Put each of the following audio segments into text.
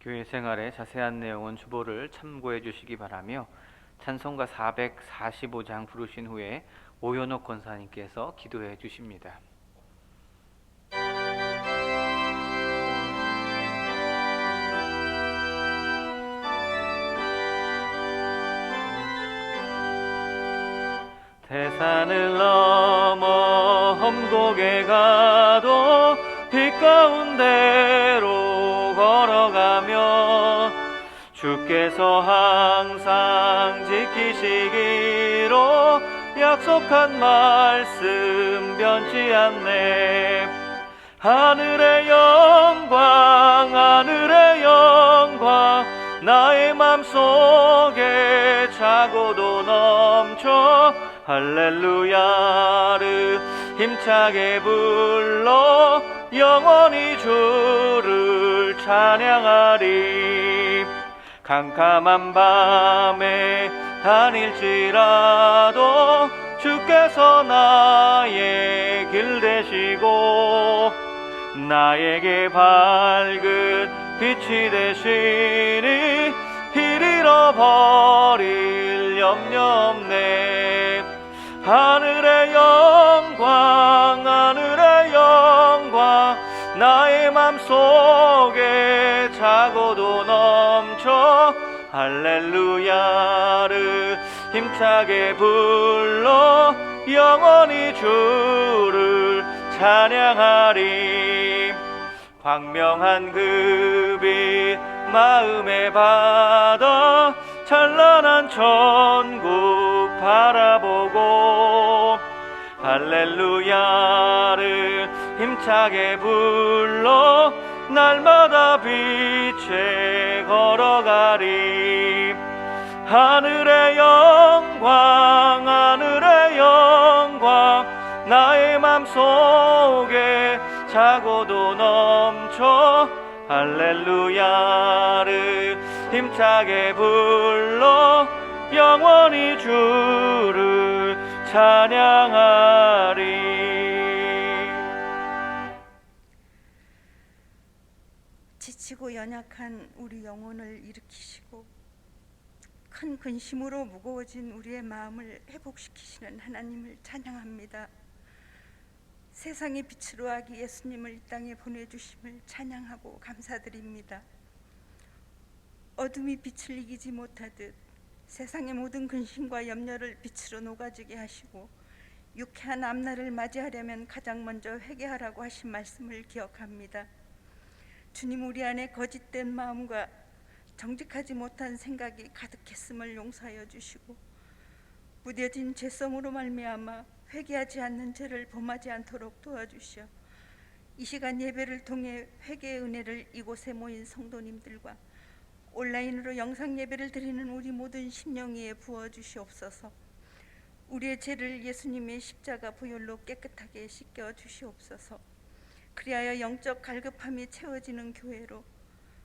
교회 생활의 자세한 내용은 주보를 참고해 주시기 바라며 찬송가 445장 부르신 후에 오연옥 권사님께서 기도해 주십니다. 태산을 넘어 험곡에 가도 빛 가운데로 걸어가며 주께서 항상 지키시기로 약속한 말씀 변치 않네. 하늘의 영광 나의 맘속에 차고도 넘쳐 할렐루야를 힘차게 불러 영원히 주를 찬양하리. 캄캄한 밤에 다닐지라도 주께서 나의 길 되시고 나에게 밝은 빛이 되시니 길 잃어버릴 염려 없네. 하늘의 영광 나의 맘속에 차고도 넘쳐 할렐루야를 힘차게 불러 영원히 주를 찬양하리. 광명한 그 빛 마음에 받아 찬란한 천국 바라보고 할렐루야를 힘차게 불러 날마다 빛에 걸어가리. 하늘의 영광 나의 맘속에 차고도 넘쳐 할렐루야를 힘차게 불러 영원히 주를 찬양하리. 지치고 연약한 우리 영혼을 일으키시고 큰 근심으로 무거워진 우리의 마음을 회복시키시는 하나님을 찬양합니다. 세상의 빛으로 아기 예수님을 이 땅에 보내주심을 찬양하고 감사드립니다. 어둠이 빛을 이기지 못하듯 세상의 모든 근심과 염려를 빛으로 녹아지게 하시고 유쾌한 앞날을 맞이하려면 가장 먼저 회개하라고 하신 말씀을 기억합니다. 주님, 우리 안에 거짓된 마음과 정직하지 못한 생각이 가득했음을 용서하여 주시고 무뎌진 죄성으로 말미암아 회개하지 않는 죄를 범하지 않도록 도와주시어 이 시간 예배를 통해 회개의 은혜를 이곳에 모인 성도님들과 온라인으로 영상 예배를 드리는 우리 모든 심령 위에 부어주시옵소서. 우리의 죄를 예수님의 십자가 보혈로 깨끗하게 씻겨 주시옵소서. 그리하여 영적 갈급함이 채워지는 교회로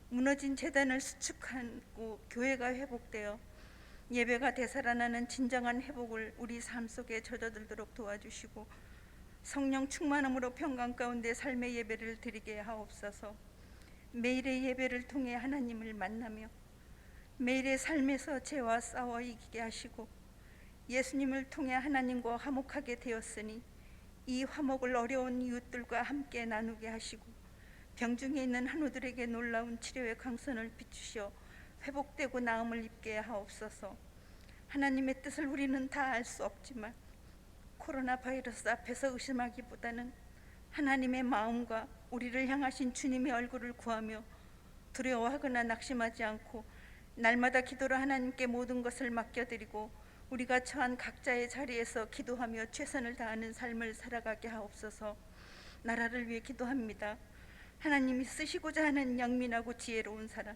무너진 제단을 수축하고 교회가 회복되어 예배가 되살아나는 진정한 회복을 우리 삶 속에 젖어들도록 도와주시고 성령 충만함으로 평강 가운데 삶의 예배를 드리게 하옵소서. 매일의 예배를 통해 하나님을 만나며 매일의 삶에서 죄와 싸워 이기게 하시고 예수님을 통해 하나님과 화목하게 되었으니 이 화목을 어려운 이웃들과 함께 나누게 하시고 병중에 있는 한우들에게 놀라운 치료의 광선을 비추시어 회복되고 나음을 입게 하옵소서. 하나님의 뜻을 우리는 다 알 수 없지만 코로나 바이러스 앞에서 의심하기보다는 하나님의 마음과 우리를 향하신 주님의 얼굴을 구하며 두려워하거나 낙심하지 않고 날마다 기도로 하나님께 모든 것을 맡겨드리고 우리가 처한 각자의 자리에서 기도하며 최선을 다하는 삶을 살아가게 하옵소서. 나라를 위해 기도합니다. 하나님이 쓰시고자 하는 영민하고 지혜로운 사람,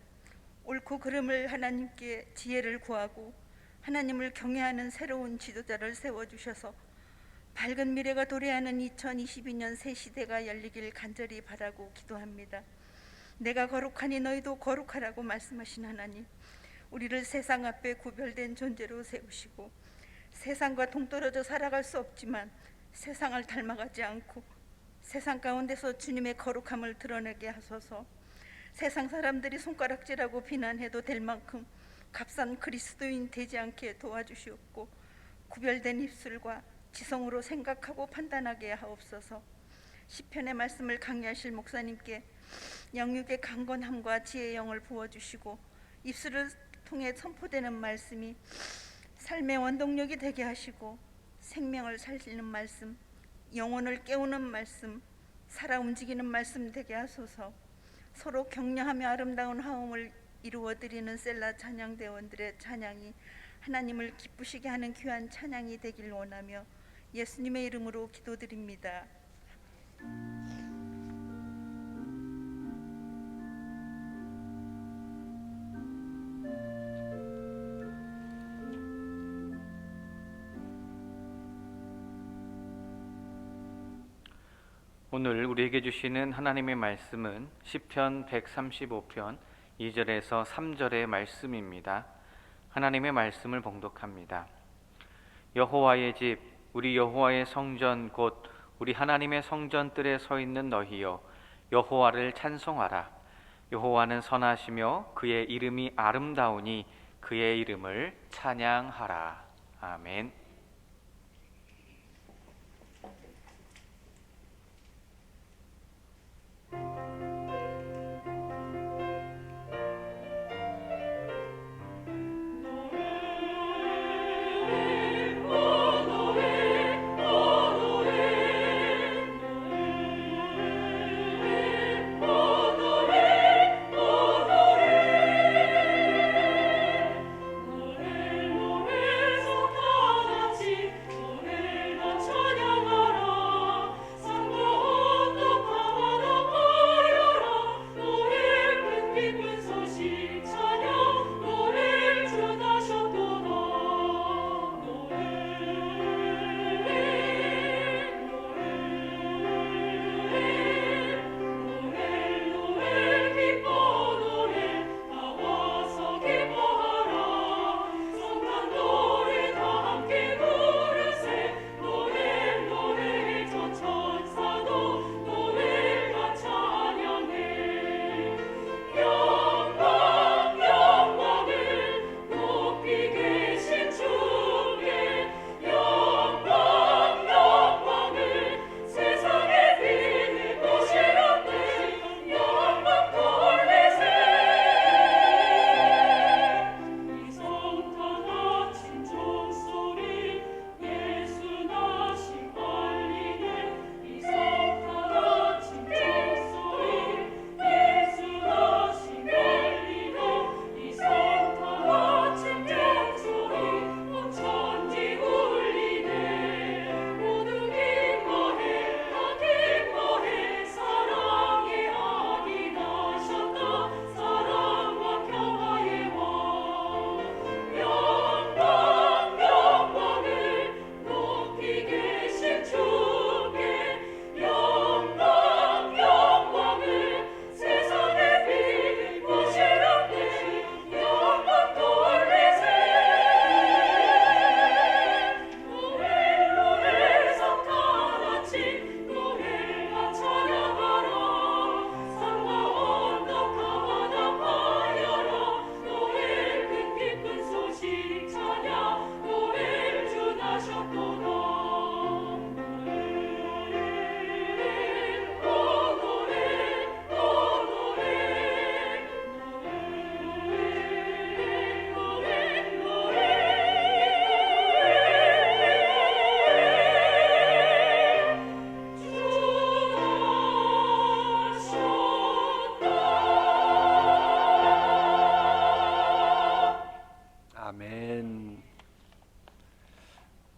옳고 그름을 하나님께 지혜를 구하고 하나님을 경외하는 새로운 지도자를 세워주셔서 밝은 미래가 도래하는 2022년 새 시대가 열리길 간절히 바라고 기도합니다. 내가 거룩하니 너희도 거룩하라고 말씀하신 하나님, 우리를 세상 앞에 구별된 존재로 세우시고 세상과 동떨어져 살아갈 수 없지만 세상을 닮아가지 않고 세상 가운데서 주님의 거룩함을 드러내게 하소서. 세상 사람들이 손가락질하고 비난해도 될 만큼 값싼 그리스도인 되지 않게 도와주시옵고, 구별된 입술과 지성으로 생각하고 판단하게 하옵소서. 시편의 말씀을 강의하실 목사님께 영육의 강건함과 지혜의 영을 부어주시고, 입술을 통해 선포되는 말씀이 삶의 원동력이 되게 하시고, 생명을 살리는 말씀, 영혼을 깨우는 말씀, 살아 움직이는 말씀 되게 하소서. 서로 격려하며 아름다운 화음을 이루어드리는 셀라 찬양대원들의 찬양이 하나님을 기쁘시게 하는 귀한 찬양이 되길 원하며 예수님의 이름으로 기도드립니다. 오늘 우리에게 주시는 하나님의 말씀은 시편 135편 2절에서 3절의 말씀입니다. 하나님의 말씀을 봉독합니다. 여호와의 집, 우리 여호와의 성전, 곧 우리 하나님의 성전뜰에 서 있는 너희여, 여호와를 찬송하라. 여호와는 선하시며 그의 이름이 아름다우니 그의 이름을 찬양하라. 아멘.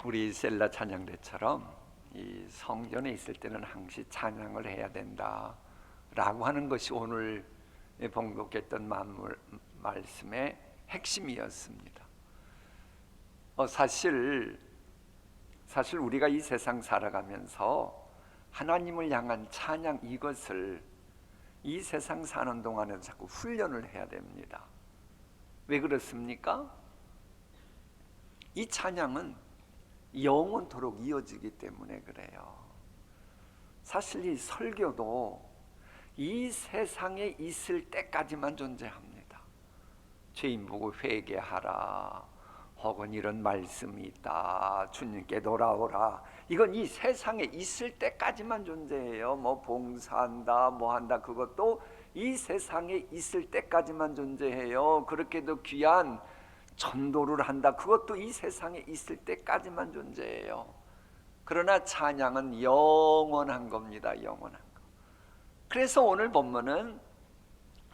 우리 셀라 찬양대처럼 이 성전에 있을 때는 항시 찬양을 해야 된다라고 하는 것이 오늘 봉독했던 말씀의 핵심이었습니다. 사실 우리가 이 세상 살아가면서 하나님을 향한 찬양, 이것을 이 세상 사는 동안에 자꾸 훈련을 해야 됩니다. 왜 그렇습니까? 이 찬양은 영원토록 이어지기 때문에 그래요. 사실 이 설교도 이 세상에 있을 때까지만 존재합니다. 죄인 보고 회개하라, 혹은 이런 말씀이 있다, 주님께 돌아오라, 이건 이 세상에 있을 때까지만 존재해요. 뭐 봉사한다, 뭐 한다, 그것도 이 세상에 있을 때까지만 존재해요. 그렇게도 귀한 전도를 한다, 그것도 이 세상에 있을 때까지만 존재해요. 그러나 찬양은 영원한 겁니다. 영원한 거. 그래서 오늘 본문은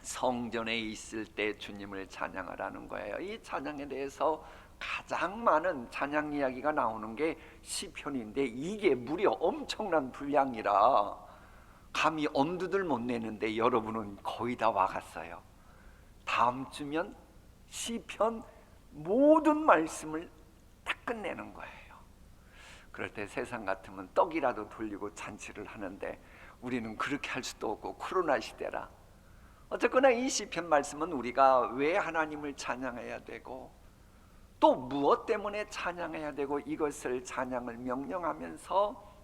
성전에 있을 때 주님을 찬양하라는 거예요. 이 찬양에 대해서 가장 많은 찬양 이야기가 나오는 게 시편인데, 이게 무려 엄청난 분량이라 감히 엄두들 못 내는데 여러분은 거의 다 와갔어요. 다음 주면 시편 모든 말씀을 다 끝내는 거예요. 그럴 때 세상 같으면 떡이라도 돌리고 잔치를 하는데 우리는 그렇게 할 수도 없고 코로나 시대라. 어쨌거나 이 시편 말씀은 우리가 왜 하나님을 찬양해야 되고 또 무엇 때문에 찬양해야 되고 이것을 찬양을 명령하면서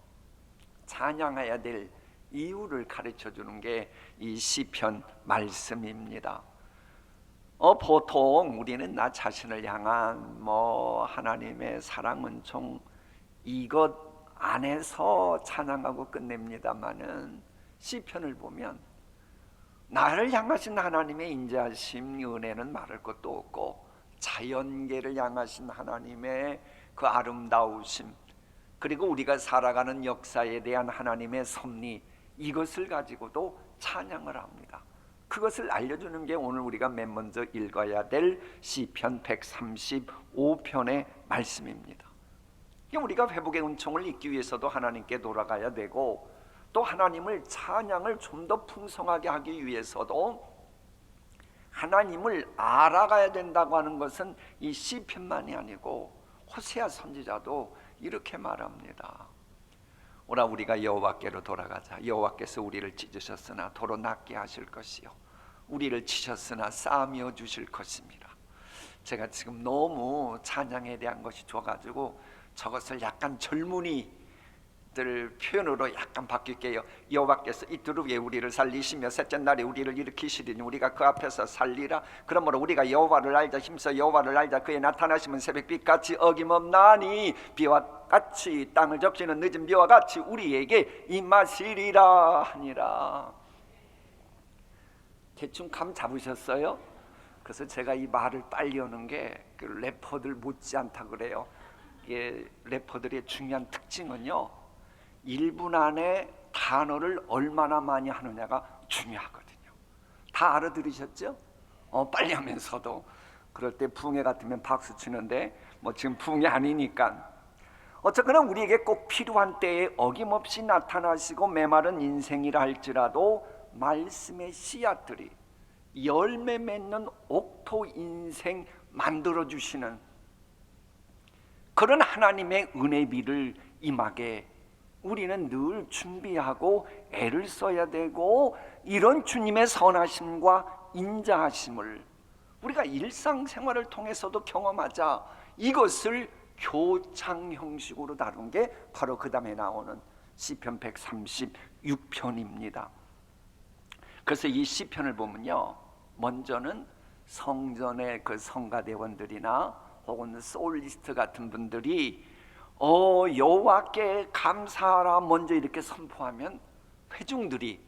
찬양해야 될 이유를 가르쳐 주는 게 이 시편 말씀입니다. 보통 우리는 나 자신을 향한 하나님의 사랑, 은총 이것 안에서 찬양하고 끝냅니다마는 시편을 보면 나를 향하신 하나님의 인자하심, 은혜는 말할 것도 없고 자연계를 향하신 하나님의 그 아름다우심, 그리고 우리가 살아가는 역사에 대한 하나님의 섭리, 이것을 가지고도 찬양을 합니다. 그것을 알려주는 게 오늘 우리가 맨 먼저 읽어야 될 시편 135편의 말씀입니다. 우리가 회복의 은총을 잊기 위해서도 하나님께 돌아가야 되고, 또 하나님을 찬양을 좀 더 풍성하게 하기 위해서도 하나님을 알아가야 된다고 하는 것은 이 시편만이 아니고 호세아 선지자도 이렇게 말합니다. 오라 우리가 여호와께로 돌아가자. 여호와께서 우리를 찢으셨으나 도로 낫게 하실 것이요 우리를 치셨으나 싸매어 주실 것입니다. 제가 지금 너무 찬양에 대한 것이 좋아가지고 저것을 약간 젊은이들 표현으로 약간 바뀔게요. 여호와께서 이틀 후에 우리를 살리시며 셋째 날에 우리를 일으키시리니 우리가 그 앞에서 살리라. 그러므로 우리가 여호와를 알자. 힘써 여호와를 알자. 그의 나타나심은 새벽빛같이 어김없나니 비와 같이 땅을 적시는 늦은 비와 같이 우리에게 임하시리라 하니라. 대충 감 잡으셨어요? 그래서 제가 이 말을 빨리 하는 게 그 래퍼들 못지않다 그래요. 이게 래퍼들의 중요한 특징은요, 1분 안에 단어를 얼마나 많이 하느냐가 중요하거든요. 다 알아들으셨죠? 빨리 하면서도. 그럴 때 붕괴 같으면 박수 치는데 지금 붕괴 아니니까. 어쨌거나 우리에게 꼭 필요한 때에 어김없이 나타나시고 메마른 인생이라 할지라도 말씀의 씨앗들이 열매 맺는 옥토 인생 만들어주시는 그런 하나님의 은혜비를 임하게 우리는 늘 준비하고 애를 써야 되고, 이런 주님의 선하심과 인자하심을 우리가 일상생활을 통해서도 경험하자. 이것을 교창 형식으로 다룬 게 바로 그 다음에 나오는 시편 136편입니다. 그래서 이 시편을 보면요, 먼저는 성전의 그 성가대원들이나 혹은 소울리스트 같은 분들이 여호와께 감사하라 먼저 이렇게 선포하면 회중들이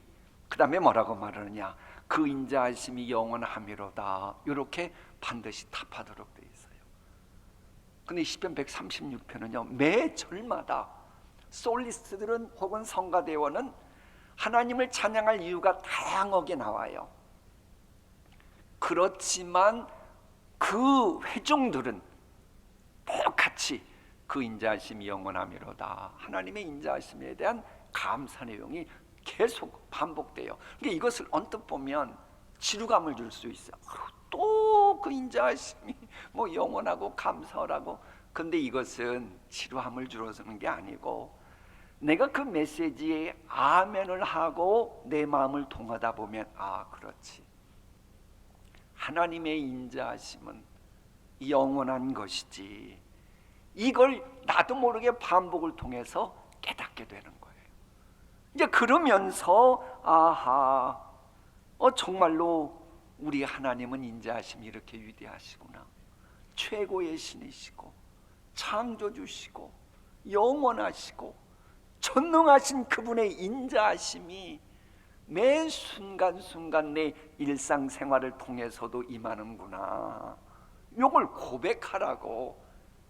그 다음에 뭐라고 말하느냐, 그 인자하심이 영원함이로다, 이렇게 반드시 답하도록 되어 있어요. 근데 시편 136편은요 매 절마다 소울리스트들은 혹은 성가대원은 하나님을 찬양할 이유가 다양하게 나와요. 그렇지만 그 회중들은 똑같이 그 인자하심이 영원함이로다, 하나님의 인자하심에 대한 감사 내용이 계속 반복돼요. 그러니까 이것을 언뜻 보면 지루감을 줄 수 있어요. 또 그 인자하심이 영원하고 감사하라고. 근데 이것은 지루함을 줄어드는 게 아니고, 내가 그 메시지에 아멘을 하고 내 마음을 통하다 보면 그렇지, 하나님의 인자하심은 영원한 것이지, 이걸 나도 모르게 반복을 통해서 깨닫게 되는 거예요. 이제 그러면서 아하, 정말로 우리 하나님은 인자하심이 이렇게 위대하시구나. 최고의 신이시고 창조주시고 영원하시고 전능하신 그분의 인자하심이 매 순간순간 내 일상생활을 통해서도 임하는구나. 이걸 고백하라고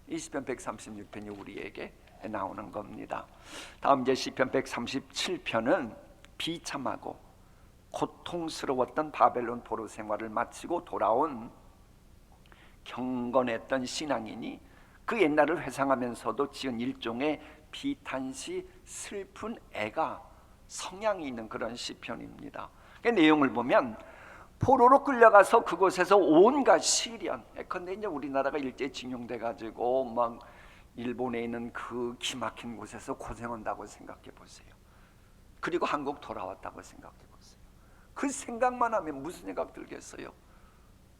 이 시편 136편이 우리에게 나오는 겁니다. 다음 이제 시편 137편은 비참하고 고통스러웠던 바벨론 포로 생활을 마치고 돌아온 경건했던 신앙인이 그 옛날을 회상하면서도 지은 일종의 비탄시 슬픈 애가 성향이 있는 그런 시편입니다. 그 내용을 보면 포로로 끌려가서 그곳에서 온갖 시련, 근데 이제 우리나라가 일제 징용돼 가지고 막 일본에 있는 그 기막힌 곳에서 고생한다고 생각해 보세요. 그리고 한국 돌아왔다고 생각해 보세요. 그 생각만 하면 무슨 생각 들겠어요?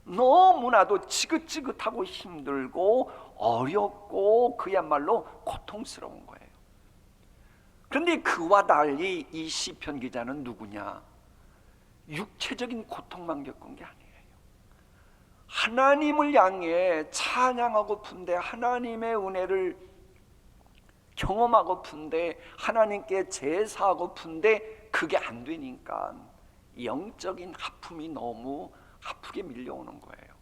너무나도 지긋지긋하고 힘들고 어렵고 그야말로 고통스러운 거예요. 그런데 그와 달리 이 시편 기자는 누구냐? 육체적인 고통만 겪은 게 아니에요. 하나님을 향해 찬양하고픈데, 하나님의 은혜를 경험하고픈데, 하나님께 제사하고픈데 그게 안 되니까 영적인 아픔이 너무 아프게 밀려오는 거예요.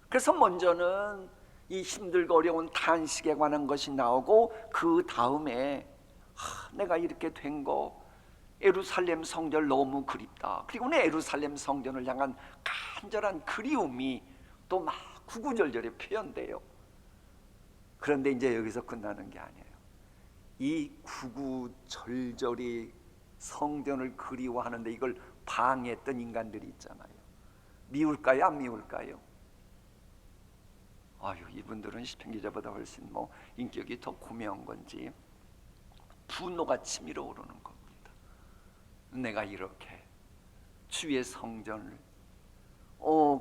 그래서 먼저는 이 힘들고 어려운 탄식에 관한 것이 나오고, 그 다음에 내가 이렇게 된 거, 예루살렘 성전 너무 그립다. 그리고는 예루살렘 성전을 향한 간절한 그리움이 또 막 구구절절에 표현돼요. 그런데 이제 여기서 끝나는 게 아니에요. 이 구구절절이 성전을 그리워하는데 이걸 방해했던 인간들이 있잖아요. 미울까요? 안 미울까요? 아유, 이분들은 시편 기자보다 훨씬 인격이 더 고매한 건지 분노가 치밀어 오르는 겁니다. 내가 이렇게 주의 성전을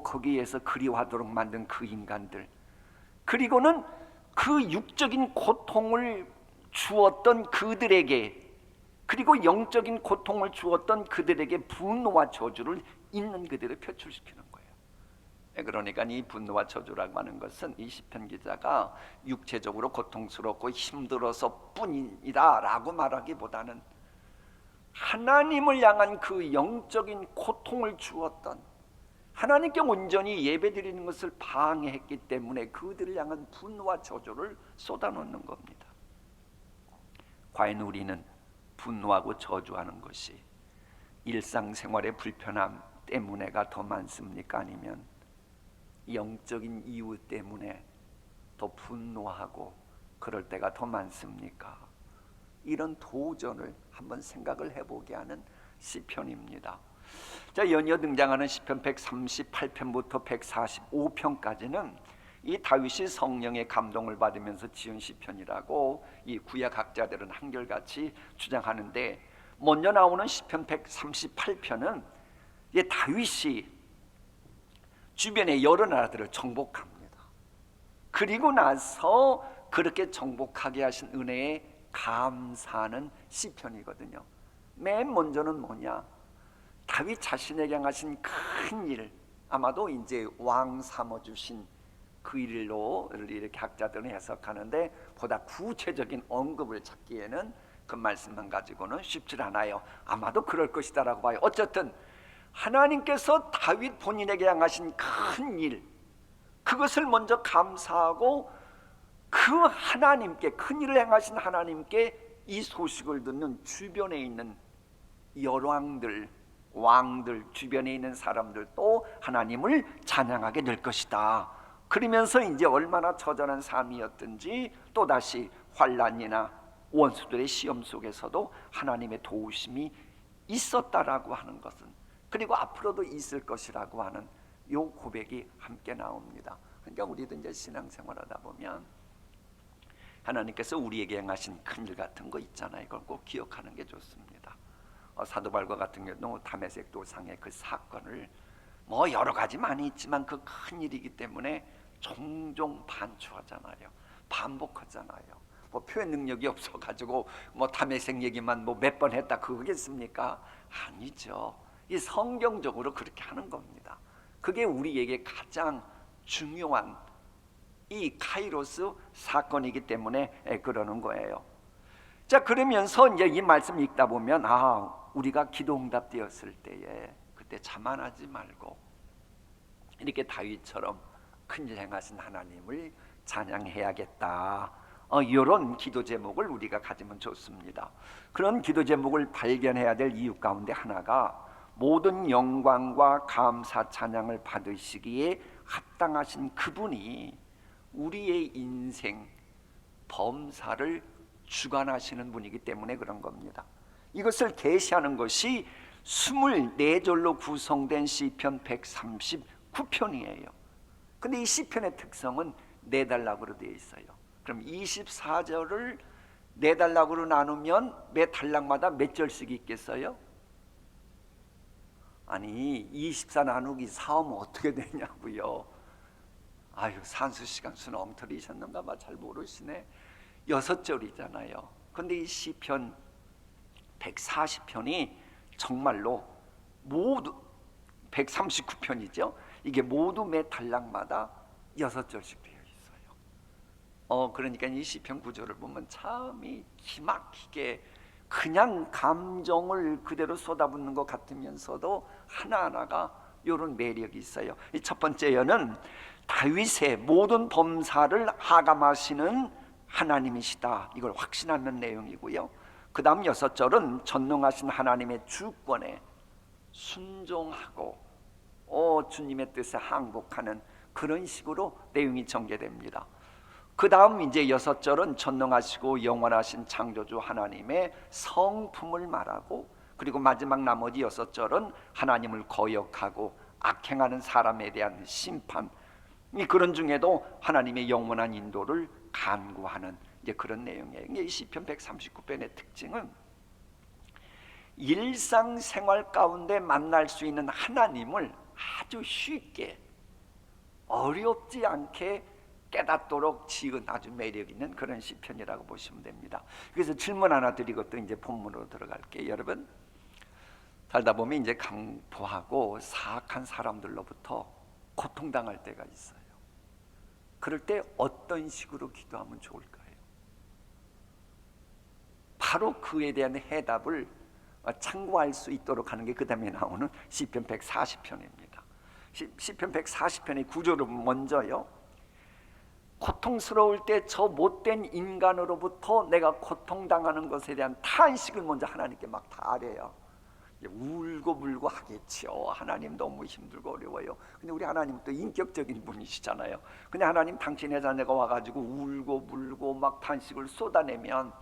거기에서 그리워하도록 만든 그 인간들, 그리고는 그 육적인 고통을 주었던 그들에게, 그리고 영적인 고통을 주었던 그들에게 분노와 저주를 있는 그대로 표출시키는 거예요. 그러니까 이 분노와 저주라고 하는 것은 이 시편 기자가 육체적으로 고통스럽고 힘들어서 뿐이다 라고 말하기보다는 하나님을 향한 그 영적인 고통을 주었던, 하나님께 온전히 예배드리는 것을 방해했기 때문에 그들을 향한 분노와 저주를 쏟아놓는 겁니다. 과연 우리는 분노하고 저주하는 것이 일상생활의 불편함 때문에가 더 많습니까? 아니면 영적인 이유 때문에 더 분노하고 그럴 때가 더 많습니까? 이런 도전을 한번 생각을 해보게 하는 시편입니다. 자, 연이어 등장하는 시편 138편부터 145편까지는 이 다윗이 성령의 감동을 받으면서 지은 시편이라고 이 구약 학자들은 한결같이 주장하는데, 먼저 나오는 시편 138편은 이 다윗이 주변의 여러 나라들을 정복합니다. 그리고 나서 그렇게 정복하게 하신 은혜에 감사하는 시편이거든요. 맨 먼저는 뭐냐? 다윗 자신에게 행하신 큰 일, 아마도 이제 왕 삼아주신 그 일로 이렇게 학자들은 해석하는데, 보다 구체적인 언급을 찾기에는 그 말씀만 가지고는 쉽지 않아요. 아마도 그럴 것이다라고 봐요. 어쨌든 하나님께서 다윗 본인에게 행하신 큰 일, 그것을 먼저 감사하고 그 하나님께, 큰 일을 행하신 하나님께 이 소식을 듣는 주변에 있는 열왕들, 왕들, 주변에 있는 사람들도 하나님을 찬양하게 될 것이다. 그러면서 이제 얼마나 처절한 삶이었든지 또다시 환난이나 원수들의 시험 속에서도 하나님의 도우심이 있었다라고 하는 것은, 그리고 앞으로도 있을 것이라고 하는 요 고백이 함께 나옵니다. 그러니까 우리도 이제 신앙생활하다 보면 하나님께서 우리에게 행하신 큰일 같은 거 있잖아요. 이걸 꼭 기억하는 게 좋습니다. 사도 바울과 같은 경우도 다메섹 도상의 그 사건을 여러 가지 많이 있지만 그 큰 일이기 때문에 종종 반추하잖아요. 반복하잖아요. 뭐 표현 능력이 없어가지고 뭐 탐의생 얘기만 뭐 몇 번 했다 그거겠습니까? 아니죠. 이 성경적으로 그렇게 하는 겁니다. 그게 우리에게 가장 중요한 이 카이로스 사건이기 때문에 그러는 거예요. 자, 그러면서 이제 이 말씀 읽다 보면 우리가 기도 응답되었을 때에 그때 자만하지 말고 이렇게 다윗처럼 큰일 행하신 하나님을 찬양해야겠다. 이런 기도 제목을 우리가 가지면 좋습니다. 그런 기도 제목을 발견해야 될 이유 가운데 하나가 모든 영광과 감사 찬양을 받으시기에 합당하신 그분이 우리의 인생 범사를 주관하시는 분이기 때문에 그런 겁니다. 이것을 계시하는 것이 24절로 구성된 시편 139편이에요. 근데 이 시편의 특성은 4단락으로 되어 있어요. 그럼 24절을 4단락으로 나누면 매 단락마다 몇 절씩 있겠어요? 아니 24 나누기 4하면 어떻게 되냐고요. 산수시간 수는 엉터리셨는가 봐. 잘 모르시네. 6절이잖아요. 근데 이 시편 140편이 정말로 모두 139편이죠. 이게 모두 매 단락마다 6절씩 되어 있어요. 그러니까 이 시편 구조를 보면 참이 기막히게 그냥 감정을 그대로 쏟아붓는 것 같으면서도 하나하나가 이런 매력이 있어요. 이 첫 번째는 다윗의 모든 범사를 하감하시는 하나님이시다. 이걸 확신하는 내용이고요. 그 다음 6절은 전능하신 하나님의 주권에 순종하고 주님의 뜻에 항복하는 그런 식으로 내용이 전개됩니다. 그 다음 이제 6절은 전능하시고 영원하신 창조주 하나님의 성품을 말하고, 그리고 마지막 나머지 6절은 하나님을 거역하고 악행하는 사람에 대한 심판, 그런 중에도 하나님의 영원한 인도를 간구하는 이제 그런 내용이에요. 이 시편 139편의 특징은 일상생활 가운데 만날 수 있는 하나님을 아주 쉽게 어렵지 않게 깨닫도록 지은 아주 매력 있는 그런 시편이라고 보시면 됩니다. 그래서 질문 하나 드리고 또 이제 본문으로 들어갈게요. 여러분, 살다 보면 이제 강포하고 사악한 사람들로부터 고통당할 때가 있어요. 그럴 때 어떤 식으로 기도하면 좋을까요? 바로 그에 대한 해답을 참고할 수 있도록 하는 게 그 다음에 나오는 시편 140편입니다. 시편 140편의 구조를 먼저요, 고통스러울 때 저 못된 인간으로부터 내가 고통당하는 것에 대한 탄식을 먼저 하나님께 막 다 아뢰요. 울고 물고 하겠지요. 하나님 너무 힘들고 어려워요. 근데 우리 하나님은 또 인격적인 분이시잖아요. 근데 하나님, 당신의 자녀가 와가지고 울고 물고 막 탄식을 쏟아내면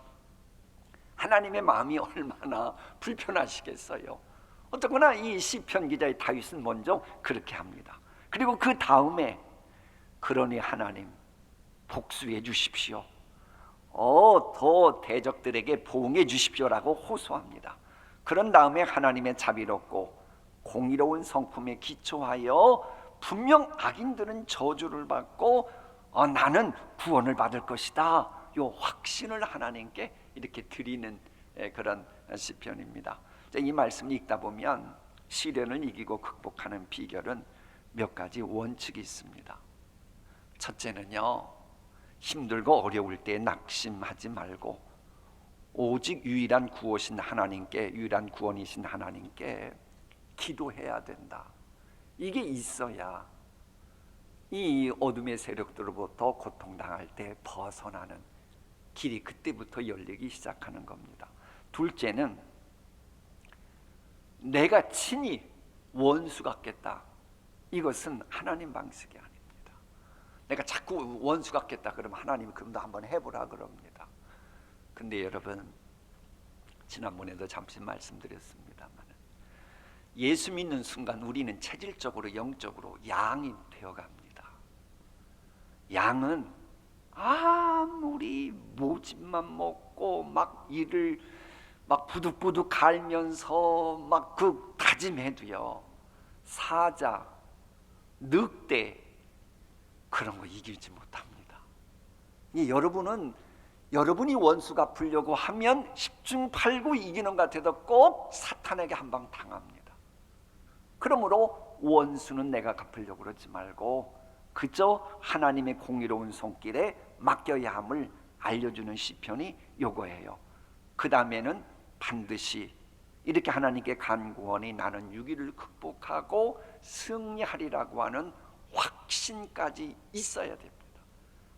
하나님의 마음이 얼마나 불편하시겠어요. 어쨌거나 이 시편 기자의 다윗은 먼저 그렇게 합니다. 그리고 그 다음에 그러니 하나님 복수해 주십시오. 더 대적들에게 보응해 주십시오라고 호소합니다. 그런 다음에 하나님의 자비롭고 공의로운 성품에 기초하여 분명 악인들은 저주를 받고 나는 구원을 받을 것이다, 요 확신을 하나님께 이렇게 드리는 그런 시편입니다. 이 말씀을 읽다 보면 시련을 이기고 극복하는 비결은 몇 가지 원칙이 있습니다. 첫째는요, 힘들고 어려울 때 낙심하지 말고 오직 유일한 구원이신 하나님께 기도해야 된다. 이게 있어야 이 어둠의 세력들로부터 고통당할 때 벗어나는 길이 그때부터 열리기 시작하는 겁니다. 둘째는 내가 친히 원수 같겠다. 이것은 하나님 방식이 아닙니다. 내가 자꾸 원수 같겠다 그러면 하나님이 그럼 너 한번 해보라 그럽니다. 근데 여러분, 지난번에도 잠시 말씀드렸습니다만 예수 믿는 순간 우리는 체질적으로 영적으로 양이 되어갑니다. 양은 아무리 모집만 먹고 막 이를 막 부득부득 갈면서 막 그 다짐해도요, 사자, 늑대 그런 거 이기지 못합니다. 여러분은 여러분이 원수 갚으려고 하면 10중 8구 이기는 것 같아도 꼭 사탄에게 한 방 당합니다. 그러므로 원수는 내가 갚으려고 그러지 말고 그저 하나님의 공의로운 손길에 맡겨야 함을 알려주는 시편이 요거예요. 그 다음에는 반드시 이렇게 하나님께 간구하니 나는 위기를 극복하고 승리하리라고 하는 확신까지 있어야 됩니다.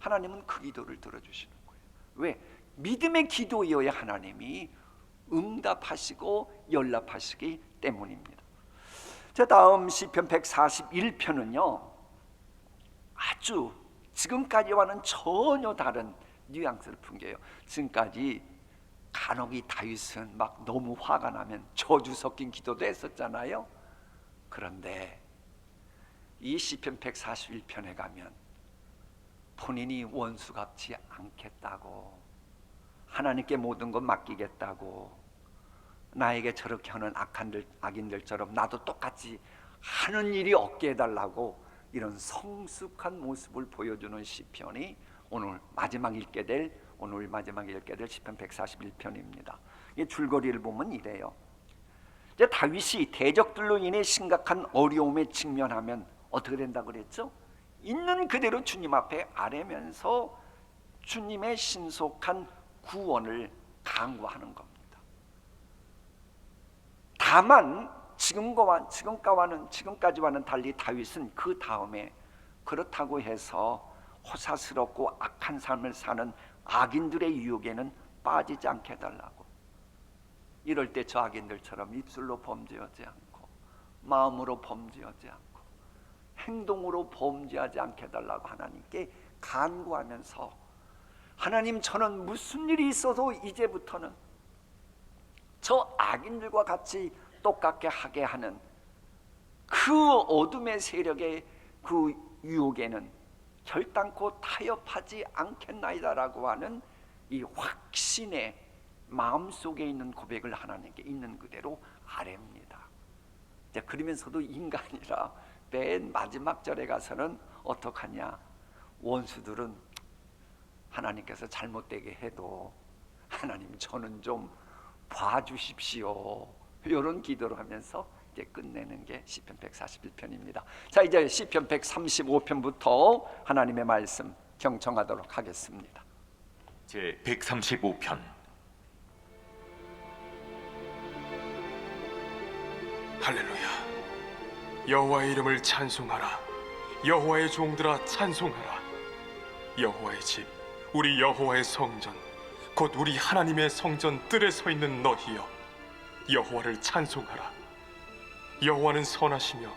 하나님은 그 기도를 들어주시는 거예요. 왜? 믿음의 기도여야 하나님이 응답하시고 연락하시기 때문입니다. 자, 다음 시편 141편은요 아주 지금까지와는 전혀 다른 뉘앙스를 풍겨요. 지금까지 간혹이 다윗은 막 너무 화가 나면 저주 섞인 기도도 했었잖아요. 그런데 이 시편 141편에 가면 본인이 원수 갚지 않겠다고, 하나님께 모든 것 맡기겠다고, 나에게 저렇게 하는 악인들처럼 나도 똑같이 하는 일이 없게 해달라고 이런 성숙한 모습을 보여주는 시편이 오늘 마지막 읽게 될 시편 141편입니다. 이 줄거리를 보면 이래요. 이제 다윗이 대적들로 인해 심각한 어려움에 직면하면 어떻게 된다고 그랬죠? 있는 그대로 주님 앞에 아뢰면서 주님의 신속한 구원을 간구하는 겁니다. 다만 지금까지와는 달리 다윗은 그 다음에 그렇다고 해서 호사스럽고 악한 삶을 사는 악인들의 유혹에는 빠지지 않게 해달라고, 이럴 때 저 악인들처럼 입술로 범죄하지 않고 마음으로 범죄하지 않고 행동으로 범죄하지 않게 해달라고 하나님께 간구하면서, 하나님 저는 무슨 일이 있어도 이제부터는 저 악인들과 같이 똑같게 하게 하는 그 어둠의 세력의 그 유혹에는 결단코 타협하지 않겠나이다라고 하는 이 확신의 마음속에 있는 고백을 하나님께 있는 그대로 아뢰입니다. 그러면서도 인간이라 맨 마지막 절에 가서는 어떡하냐, 원수들은 하나님께서 잘못되게 해도 하나님 저는 좀 봐주십시오, 이런 기도를 하면서 이제 끝내는 게 시편 141편입니다. 자, 이제 시편 135편부터 하나님의 말씀 경청하도록 하겠습니다. 제 135편. 할렐루야. 여호와의 이름을 찬송하라. 여호와의 종들아 찬송하라. 여호와의 집, 우리 여호와의 성전, 곧 우리 하나님의 성전 뜰에 서 있는 너희여, 여호와를 찬송하라. 여호와는 선하시며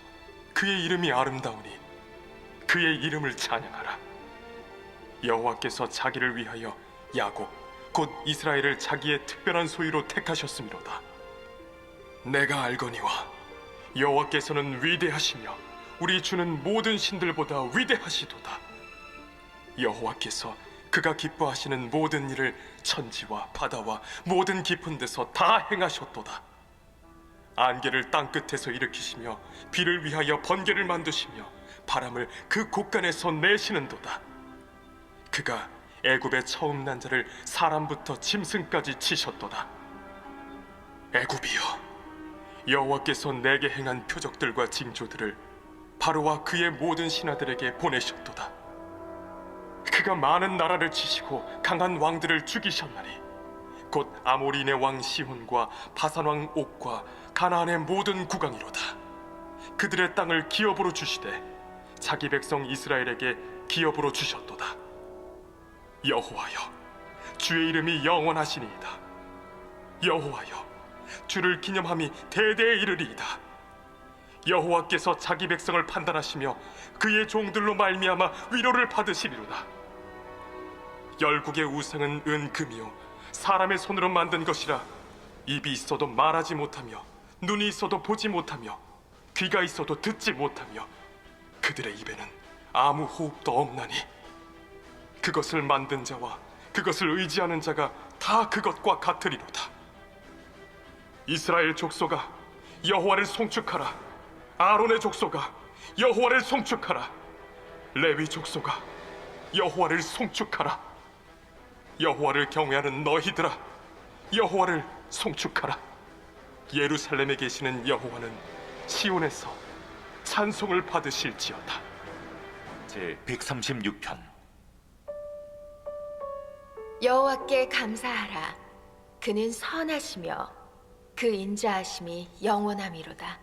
그의 이름이 아름다우니 그의 이름을 찬양하라. 여호와께서 자기를 위하여 야곱 곧 이스라엘을 자기의 특별한 소유로 택하셨음이로다. 내가 알거니와 여호와께서는 위대하시며 우리 주는 모든 신들보다 위대하시도다. 여호와께서 그가 기뻐하시는 모든 일을 천지와 바다와 모든 깊은 데서 다 행하셨도다. 안개를 땅끝에서 일으키시며 비를 위하여 번개를 만드시며 바람을 그 곳간에서 내시는도다. 그가 애굽의 처음 난 자를 사람부터 짐승까지 치셨도다. 애굽이여, 여호와께서 내게 행한 표적들과 징조들을 바로와 그의 모든 신하들에게 보내셨도다. 그가 많은 나라를 치시고 강한 왕들을 죽이셨나니 곧 아모리인의 왕 시혼과 바산 왕 옥과 가나안의 모든 국왕이로다. 그들의 땅을 기업으로 주시되 자기 백성 이스라엘에게 기업으로 주셨도다. 여호와여, 주의 이름이 영원하시니이다. 여호와여, 주를 기념함이 대대에 이르리이다. 여호와께서 자기 백성을 판단하시며 그의 종들로 말미암아 위로를 받으시리로다. 열국의 우상은 은금이요 사람의 손으로 만든 것이라 입이 있어도 말하지 못하며 눈이 있어도 보지 못하며 귀가 있어도 듣지 못하며 그들의 입에는 아무 호흡도 없나니 그것을 만든 자와 그것을 의지하는 자가 다 그것과 같으리로다. 이스라엘 족속아, 여호와를 송축하라. 아론의 족속아, 여호와를 송축하라. 레위 족속아, 여호와를 송축하라. 여호와를 경외하는 너희들아, 여호와를 송축하라. 예루살렘에 계시는 여호와는 시온에서 찬송을 받으실지어다. 제 136편. 여호와께 감사하라. 그는 선하시며 그 인자하심이 영원함이로다.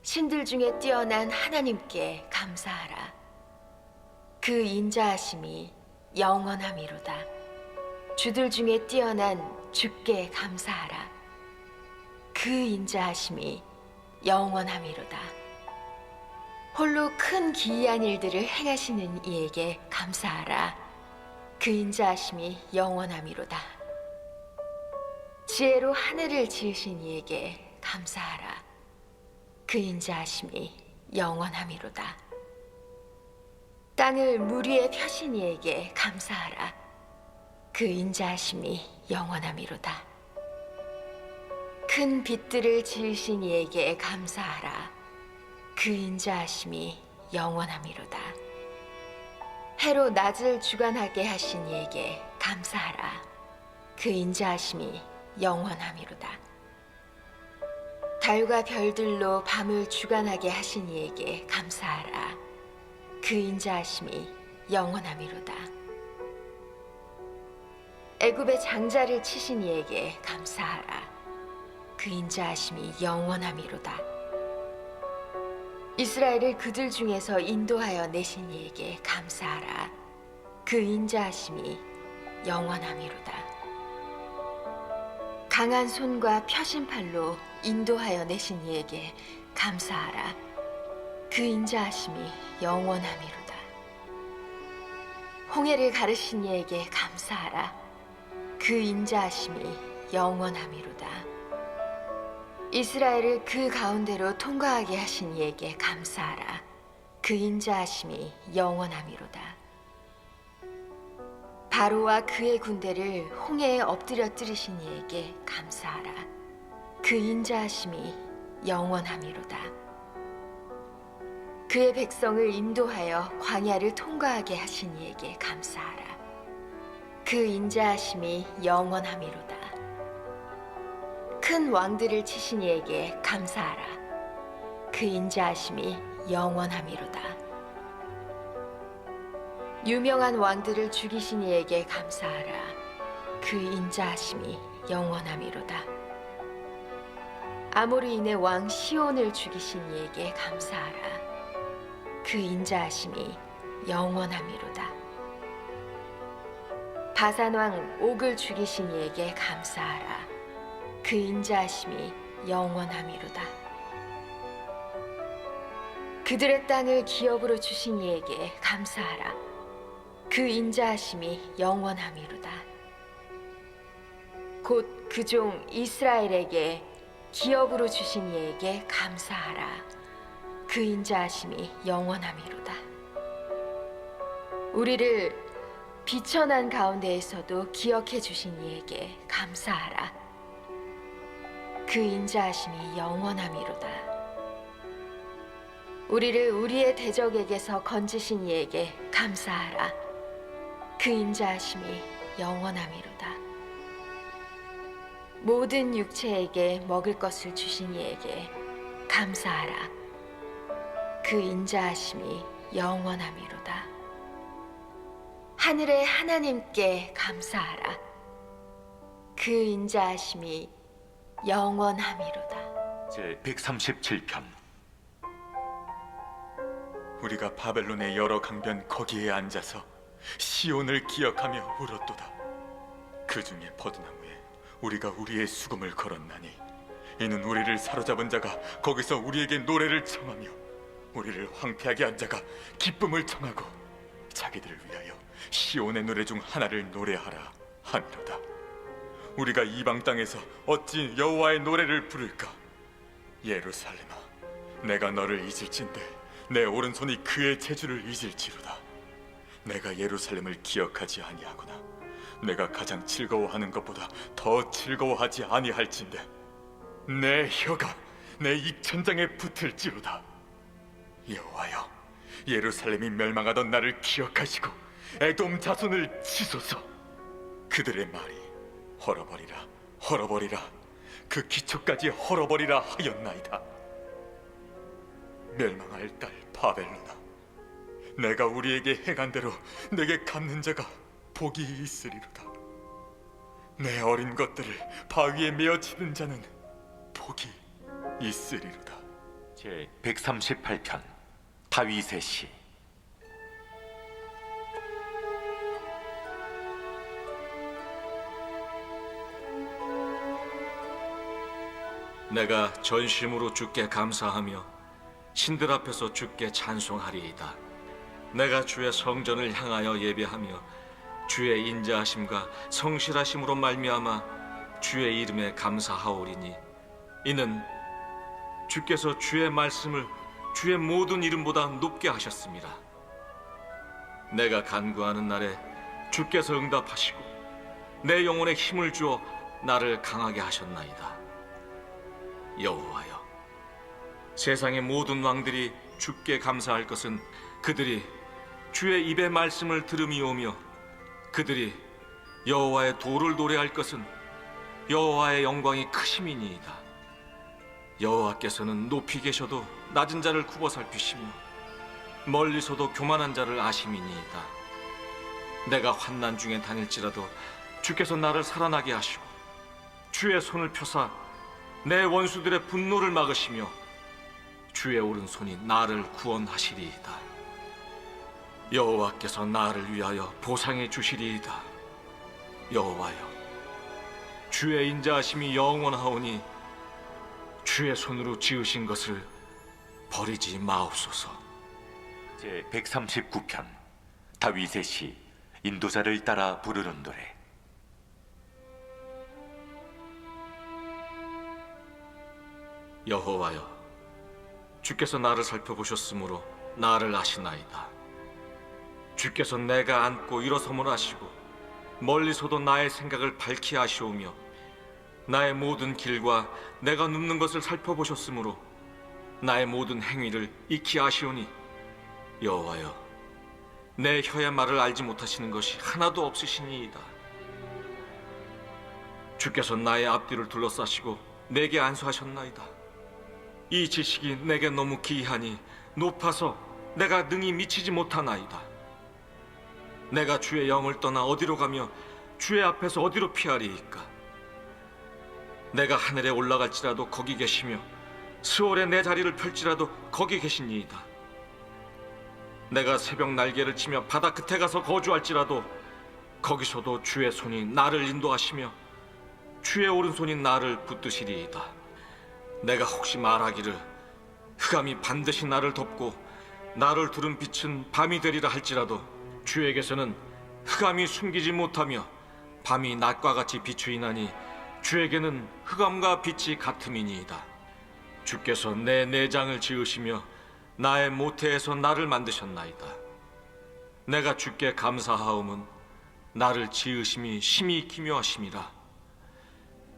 신들 중에 뛰어난 하나님께 감사하라. 그 인자하심이 영원함이로다. 주들 중에 뛰어난 주께 감사하라. 그 인자하심이 영원함이로다. 홀로 큰 기이한 일들을 행하시는 이에게 감사하라. 그 인자하심이 영원함이로다. 지혜로 하늘을 지으신 이에게 감사하라. 그 인자하심이 영원함이로다. 땅을 물 위에 펴신 이에게 감사하라. 그 인자하심이 영원함이로다. 큰 빛들을 지으신 이에게 감사하라. 그 인자하심이 영원함이로다. 해로 낮을 주관하게 하신 이에게 감사하라. 그 인자하심이 영원함이로다. 달과 별들로 밤을 주관하게 하신 이에게 감사하라. 그 인자하심이 영원함이로다. 애굽의 장자를 치신 이에게 감사하라. 그 인자하심이 영원함이로다. 이스라엘을 그들 중에서 인도하여 내신 이에게 감사하라. 그 인자하심이 영원함이로다. 강한 손과 펴신 팔로 인도하여 내신 이에게 감사하라. 그 인자하심이 영원함이로다. 홍해를 가르신 이에게 감사하라. 그 인자하심이 영원함이로다. 이스라엘을 그 가운데로 통과하게 하신 이에게 감사하라. 그 인자하심이 영원함이로다. 바로와 그의 군대를 홍해에 엎드려뜨리신 이에게 감사하라. 그 인자하심이 영원함이로다. 그의 백성을 인도하여 광야를 통과하게 하신 이에게 감사하라. 그 인자하심이 영원함이로다. 큰 왕들을 치신 이에게 감사하라. 그 인자하심이 영원함이로다. 유명한 왕들을 죽이신 이에게 감사하라. 그 인자하심이 영원함이로다. 아모리인의 왕 시온을 죽이신 이에게 감사하라. 그 인자하심이 영원함이로다. 바산 왕 옥을 죽이신 이에게 감사하라. 그 인자하심이 영원함이로다. 그들의 땅을 기업으로 주신 이에게 감사하라. 그 인자하심이 영원함이로다. 곧 그 종 이스라엘에게 기업으로 주신 이에게 감사하라. 그 인자하심이 영원함이로다. 우리를 비천한 가운데에서도 기억해 주신 이에게 감사하라. 그 인자하심이 영원함이로다. 우리를 우리의 대적에게서 건지신 이에게 감사하라. 그 인자하심이 영원함이로다. 모든 육체에게 먹을 것을 주신 이에게 감사하라. 그 인자하심이 영원함이로다. 하늘의 하나님께 감사하라. 그 인자하심이 영원함이로다. 제 137편. 우리가 바벨론의 여러 강변 거기에 앉아서 시온을 기억하며 울었도다. 그 중에 버드나무에 우리가 우리의 수금을 걸었나니 이는 우리를 사로잡은 자가 거기서 우리에게 노래를 청하며 우리를 황폐하게 한 자가 기쁨을 청하고 자기들을 위하여 시온의 노래 중 하나를 노래하라 하니로다. 우리가 이방 땅에서 어찌 여호와의 노래를 부를까? 예루살렘아, 내가 너를 잊을진대 내 오른손이 그의 재주를 잊을지로다. 내가 예루살렘을 기억하지 아니하거나 내가 가장 즐거워하는 것보다 더 즐거워하지 아니할진대 내 혀가 내 입천장에 붙을지로다. 여호와여, 예루살렘이 멸망하던 날을 기억하시고 에돔 자손을 치소서. 그들의 말이 헐어버리라 헐어버리라 그 기초까지 헐어버리라 하였나이다. 멸망할 딸 바벨로나, 내가 우리에게 행한 대로 내게 갚는 자가 복이 있으리로다. 내 어린 것들을 바위에 메어 치는 자는 복이 있으리로다. 제 138편 다윗의 시. 내가 전심으로 주께 감사하며 신들 앞에서 주께 찬송하리이다. 내가 주의 성전을 향하여 예배하며 주의 인자하심과 성실하심으로 말미암아 주의 이름에 감사하오리니, 이는 주께서 주의 말씀을 주의 모든 이름보다 높게 하셨습니다. 내가 간구하는 날에 주께서 응답하시고 내 영혼에 힘을 주어 나를 강하게 하셨나이다. 여호와여, 세상의 모든 왕들이 주께 감사할 것은 그들이 주의 입의 말씀을 들음이오며, 그들이 여호와의 도를 노래할 것은 여호와의 영광이 크심이니이다. 여호와께서는 높이 계셔도 낮은 자를 굽어 살피시며 멀리서도 교만한 자를 아심이니이다. 내가 환난 중에 다닐지라도 주께서 나를 살아나게 하시고 주의 손을 펴사 내 원수들의 분노를 막으시며 주의 오른손이 나를 구원하시리이다. 여호와께서 나를 위하여 보상해 주시리이다. 여호와여, 주의 인자하심이 영원하오니 주의 손으로 지으신 것을 버리지 마옵소서. 제 139편 다윗의 시. 인도자를 따라 부르는 노래. 여호와여, 주께서 나를 살펴보셨으므로 나를 아시나이다. 주께서 내가 앉고 일어섬을 아시고 멀리서도 나의 생각을 밝히 아시오며 나의 모든 길과 내가 눕는 것을 살펴보셨으므로 나의 모든 행위를 익히 아시오니, 여호와여, 내 혀의 말을 알지 못하시는 것이 하나도 없으시니이다. 주께서 나의 앞뒤를 둘러싸시고 내게 안수하셨나이다. 이 지식이 내게 너무 기이하니 높아서 내가 능히 미치지 못하나이다. 내가 주의 영을 떠나 어디로 가며 주의 앞에서 어디로 피하리이까? 내가 하늘에 올라갈지라도 거기 계시며 스올에 내 자리를 펼지라도 거기 계시니이다. 내가 새벽 날개를 치며 바다 끝에 가서 거주할지라도 거기서도 주의 손이 나를 인도하시며 주의 오른손이 나를 붙드시리이다. 내가 혹시 말하기를 흑암이 반드시 나를 덮고 나를 두른 빛은 밤이 되리라 할지라도 주에게서는 흑암이 숨기지 못하며 밤이 낮과 같이 비추이나니 주에게는 흑암과 빛이 같음이니이다. 주께서 내 내장을 지으시며 나의 모태에서 나를 만드셨나이다. 내가 주께 감사하옴은 나를 지으심이 심히 기묘하심이라.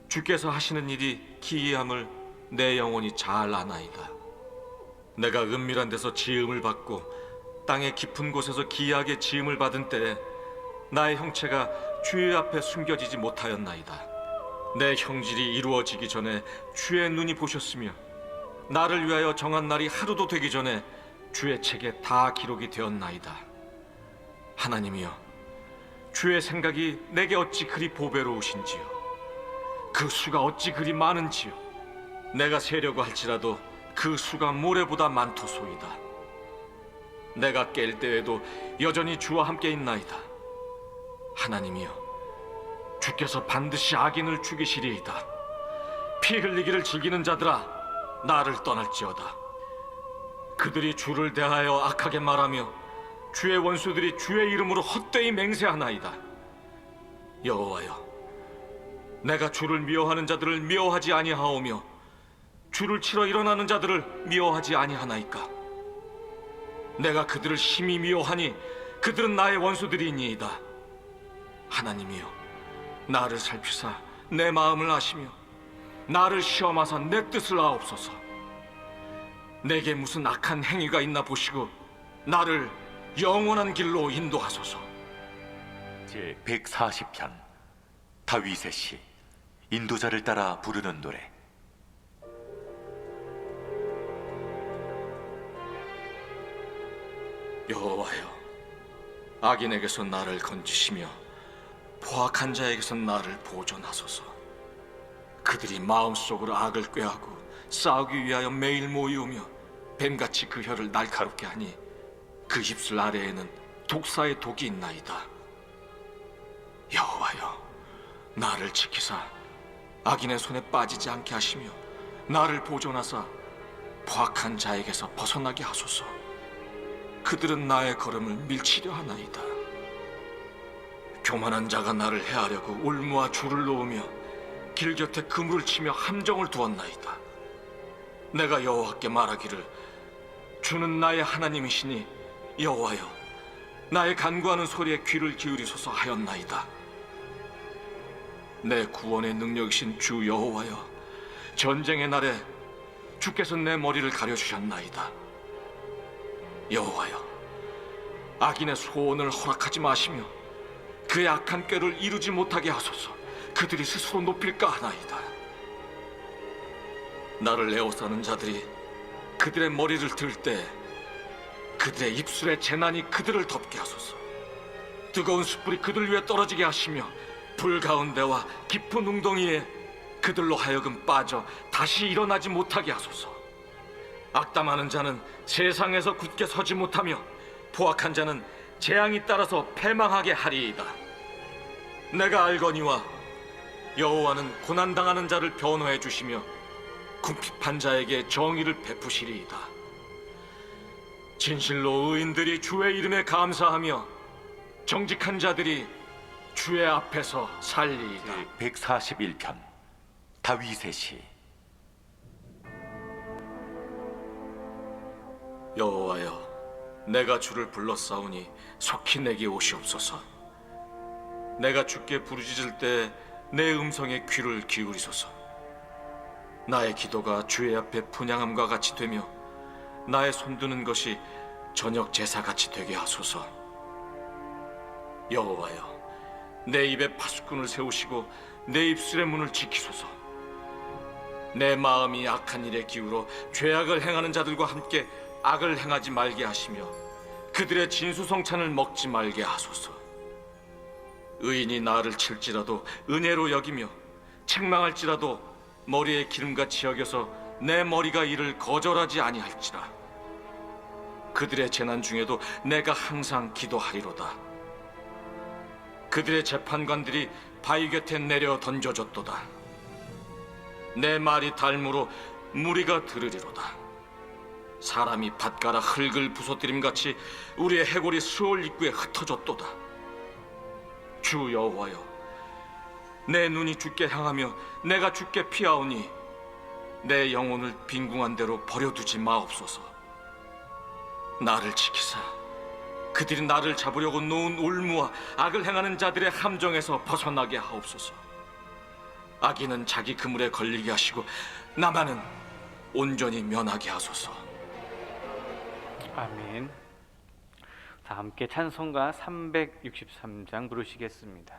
주께서 하시는 일이 기이함을 내 영혼이 잘 아나이다. 내가 은밀한 데서 지음을 받고 땅의 깊은 곳에서 기이하게 지음을 받은 때에 나의 형체가 주의 앞에 숨겨지지 못하였나이다. 내 형질이 이루어지기 전에 주의 눈이 보셨으며 나를 위하여 정한 날이 하루도 되기 전에 주의 책에 다 기록이 되었나이다. 하나님이여, 주의 생각이 내게 어찌 그리 보배로우신지요. 그 수가 어찌 그리 많은지요. 내가 세려고 할지라도 그 수가 모래보다 많도소이다. 내가 깰 때에도 여전히 주와 함께 있나이다. 하나님이여, 주께서 반드시 악인을 죽이시리이다. 피 흘리기를 즐기는 자들아, 나를 떠날지어다. 그들이 주를 대하여 악하게 말하며 주의 원수들이 주의 이름으로 헛되이 맹세하나이다. 여호와여, 내가 주를 미워하는 자들을 미워하지 아니하오며 주를 치러 일어나는 자들을 미워하지 아니하나이까? 내가 그들을 심히 미워하니 그들은 나의 원수들이니이다. 하나님이여, 나를 살피사 내 마음을 아시며 나를 시험하사 내 뜻을 아옵소서. 내게 무슨 악한 행위가 있나 보시고 나를 영원한 길로 인도하소서. 제 140편 다윗의 시 인도자를 따라 부르는 노래. 여호와여, 악인에게서 나를 건지시며 포악한 자에게서 나를 보존하소서. 그들이 마음속으로 악을 꾀하고 싸우기 위하여 매일 모이오며 뱀같이 그 혀를 날카롭게 하니 그 입술 아래에는 독사의 독이 있나이다. 여호와여, 나를 지키사 악인의 손에 빠지지 않게 하시며 나를 보존하사 포악한 자에게서 벗어나게 하소서. 그들은 나의 걸음을 밀치려 하나이다. 교만한 자가 나를 해하려고 올무와 줄을 놓으며 길 곁에 그물을 치며 함정을 두었나이다. 내가 여호와께 말하기를 주는 나의 하나님이시니 여호와여, 나의 간구하는 소리에 귀를 기울이소서 하였나이다. 내 구원의 능력이신 주 여호와여, 전쟁의 날에 주께서 내 머리를 가려주셨나이다. 여호와여, 악인의 소원을 허락하지 마시며 그의 악한 꾀를 이루지 못하게 하소서. 그들이 스스로 높일까 하나이다. 나를 에워싸는 자들이 그들의 머리를 들 때 그들의 입술의 재난이 그들을 덮게 하소서. 뜨거운 숯불이 그들 위에 떨어지게 하시며 불 가운데와 깊은 웅덩이에 그들로 하여금 빠져 다시 일어나지 못하게 하소서. 악담하는 자는 세상에서 굳게 서지 못하며 포악한 자는 재앙이 따라서 패망하게 하리이다. 내가 알거니와 여호와는 고난당하는 자를 변호해 주시며 궁핍한 자에게 정의를 베푸시리이다. 진실로 의인들이 주의 이름에 감사하며 정직한 자들이 주의 앞에서 살리이다. 제 141편 다윗의 시. 여호와여, 내가 주를 불러싸우니 속히 내게 오시옵소서. 내가 주께 부르짖을 때 내 음성에 귀를 기울이소서. 나의 기도가 주의 앞에 분향함과 같이 되며 나의 손드는 것이 저녁 제사같이 되게 하소서. 여호와여, 내 입에 파수꾼을 세우시고 내 입술의 문을 지키소서. 내 마음이 악한 일에 기울어 죄악을 행하는 자들과 함께 악을 행하지 말게 하시며 그들의 진수성찬을 먹지 말게 하소서. 의인이 나를 칠지라도 은혜로 여기며 책망할지라도 머리에 기름같이 여겨서 내 머리가 이를 거절하지 아니할지라. 그들의 재난 중에도 내가 항상 기도하리로다. 그들의 재판관들이 바위 곁에 내려 던져졌도다. 내 말이 닮으로 무리가 들으리로다. 사람이 밭가라 흙을 부서뜨림같이 우리의 해골이 수월 입구에 흩어졌도다. 주 여호와여, 내 눈이 주께 향하며 내가 주께 피하오니 내 영혼을 빈궁한 대로 버려두지 마옵소서. 나를 지키사 그들이 나를 잡으려고 놓은 올무와 악을 행하는 자들의 함정에서 벗어나게 하옵소서. 악인은 자기 그물에 걸리게 하시고 나만은 온전히 면하게 하소서. 아멘. 다 함께 찬송가 363장 부르시겠습니다.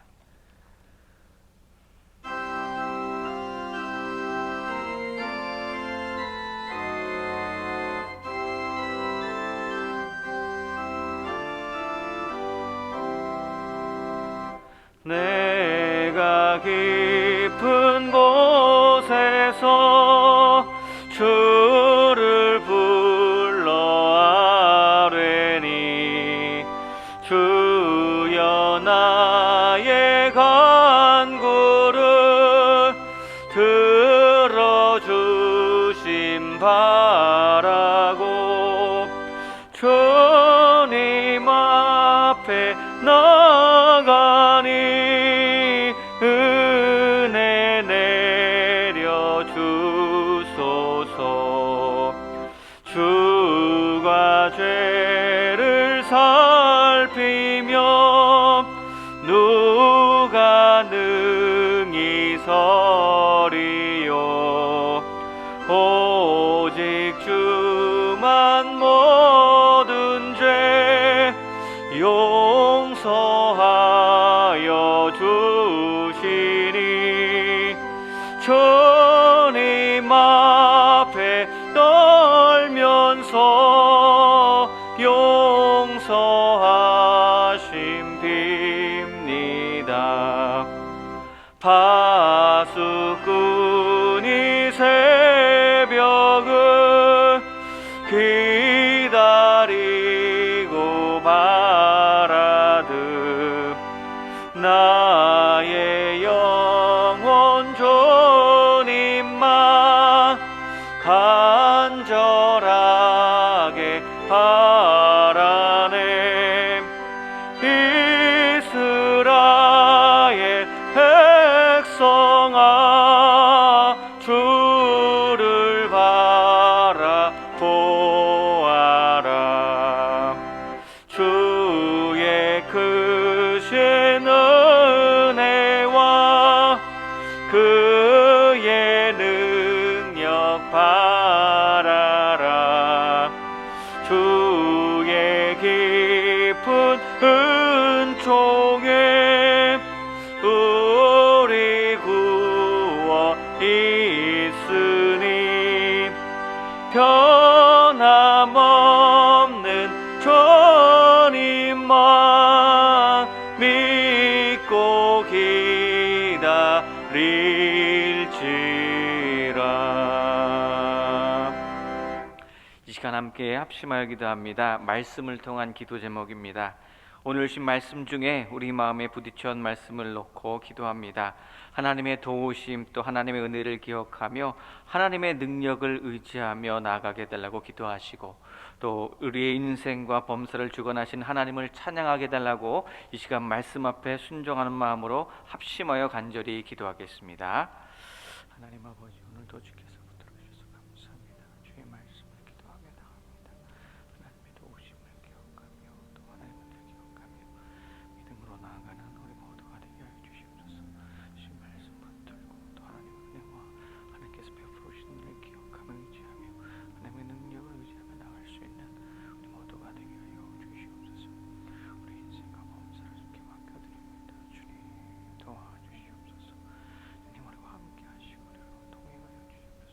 내가 깊은 곳에서 주를 불러 아뢰니 주여 나의 간구를 들어주심 바라고 주님 앞에 나가니 은혜 내려 주소서. 주가 죄를 살피며 누가 능히 서리요. 오직 주만 모든 죄 용서하 용서하심 빕니다. 파수꾼이 새벽을 기다리고 바라듯 나의 영혼 주님만 간절하게 바라네. 이스라엘 백성아 주를 바라보아라. 주의 크신 은혜와 그의 능력 바라라. 주의 깊은 은총에 우리 구원 있으니 변함없는 주님만 믿고 기다릴지라. 이 시간 함께 합심하여 기도합니다. 말씀을 통한 기도 제목입니다. 오늘 신 말씀 중에 우리 마음에 부딪혀온 말씀을 놓고 기도합니다. 하나님의 도우심 또 하나님의 은혜를 기억하며 하나님의 능력을 의지하며 나아가게 해달라고 기도하시고 또 우리의 인생과 범사를 주관하신 하나님을 찬양하게 해달라고 이 시간 말씀 앞에 순종하는 마음으로 합심하여 간절히 기도하겠습니다. 하나님 아버지, 오늘도 주께서 붙들어 주셔서 감사합니다. 주의 말씀을 기도하며 나갑니다. 하나님의 도우심을 기억하며 또 하나님의 은혜를 기억하며 믿음으로 나아가는 우리 모두가 되게 하여 주시옵소서. 주의 말씀 붙들고 또 하나님의 은혜와 하나님께서 베풀어 주신 일을 기억하며 의지하며 하나님의 능력을 의지하며 나갈 수 있는 우리 모두가 되게 하여 주시옵소서. 우리 인생과 범사를 주께 맡겨드립니다. 주님 도와주시옵소서. 주님 우리와 함께 하시고 우리로 동행하여 주시옵소서.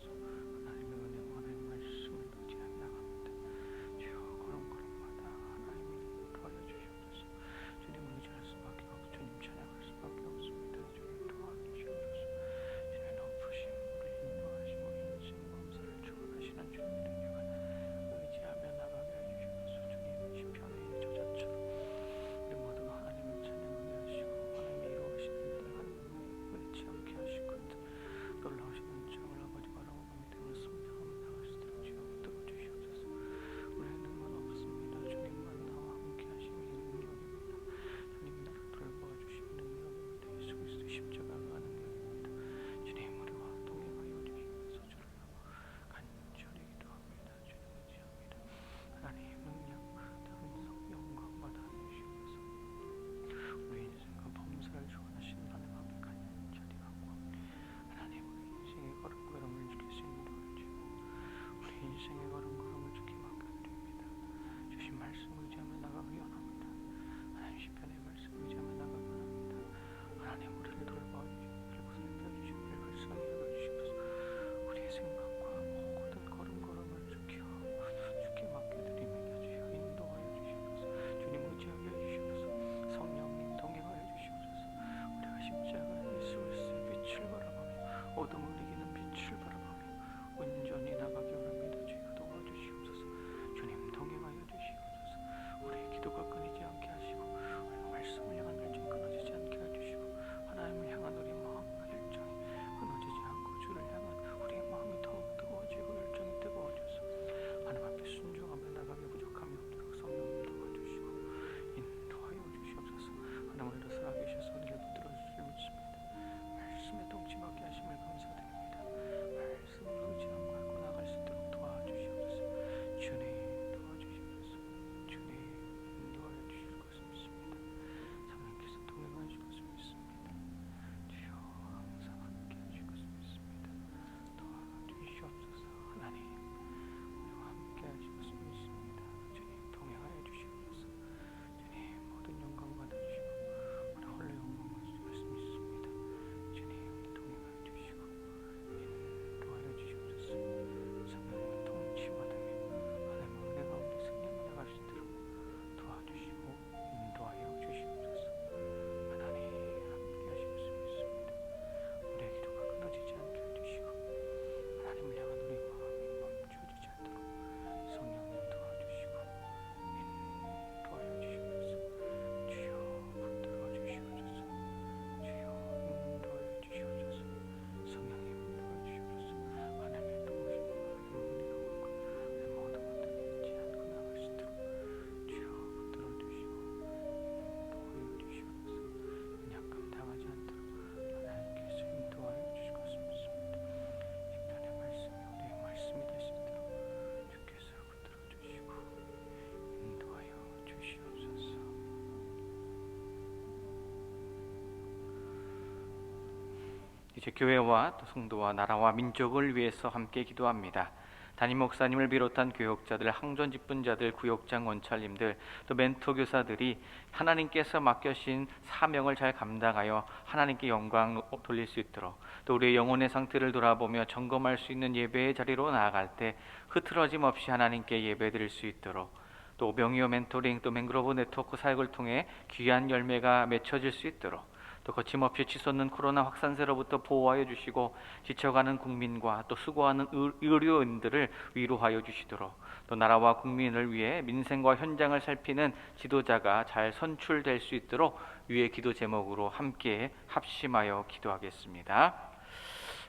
이제 교회와 또 성도와 나라와 민족을 위해서 함께 기도합니다. 담임 목사님을 비롯한 교역자들, 항전 직분자들, 구역장 원찰님들, 또 멘토 교사들이 하나님께서 맡겨신 사명을 잘 감당하여 하나님께 영광 돌릴 수 있도록, 또 우리의 영혼의 상태를 돌아보며 점검할 수 있는 예배의 자리로 나아갈 때 흐트러짐 없이 하나님께 예배드릴 수 있도록, 또 명의어 멘토링, 또 맹그로브 네트워크 사역을 통해 귀한 열매가 맺혀질 수 있도록, 또 거침없이 치솟는 코로나 확산세로부터 보호하여 주시고 지쳐가는 국민과 또 수고하는 의료인들을 위로하여 주시도록, 또 나라와 국민을 위해 민생과 현장을 살피는 지도자가 잘 선출될 수 있도록 위의 기도 제목으로 함께 합심하여 기도하겠습니다.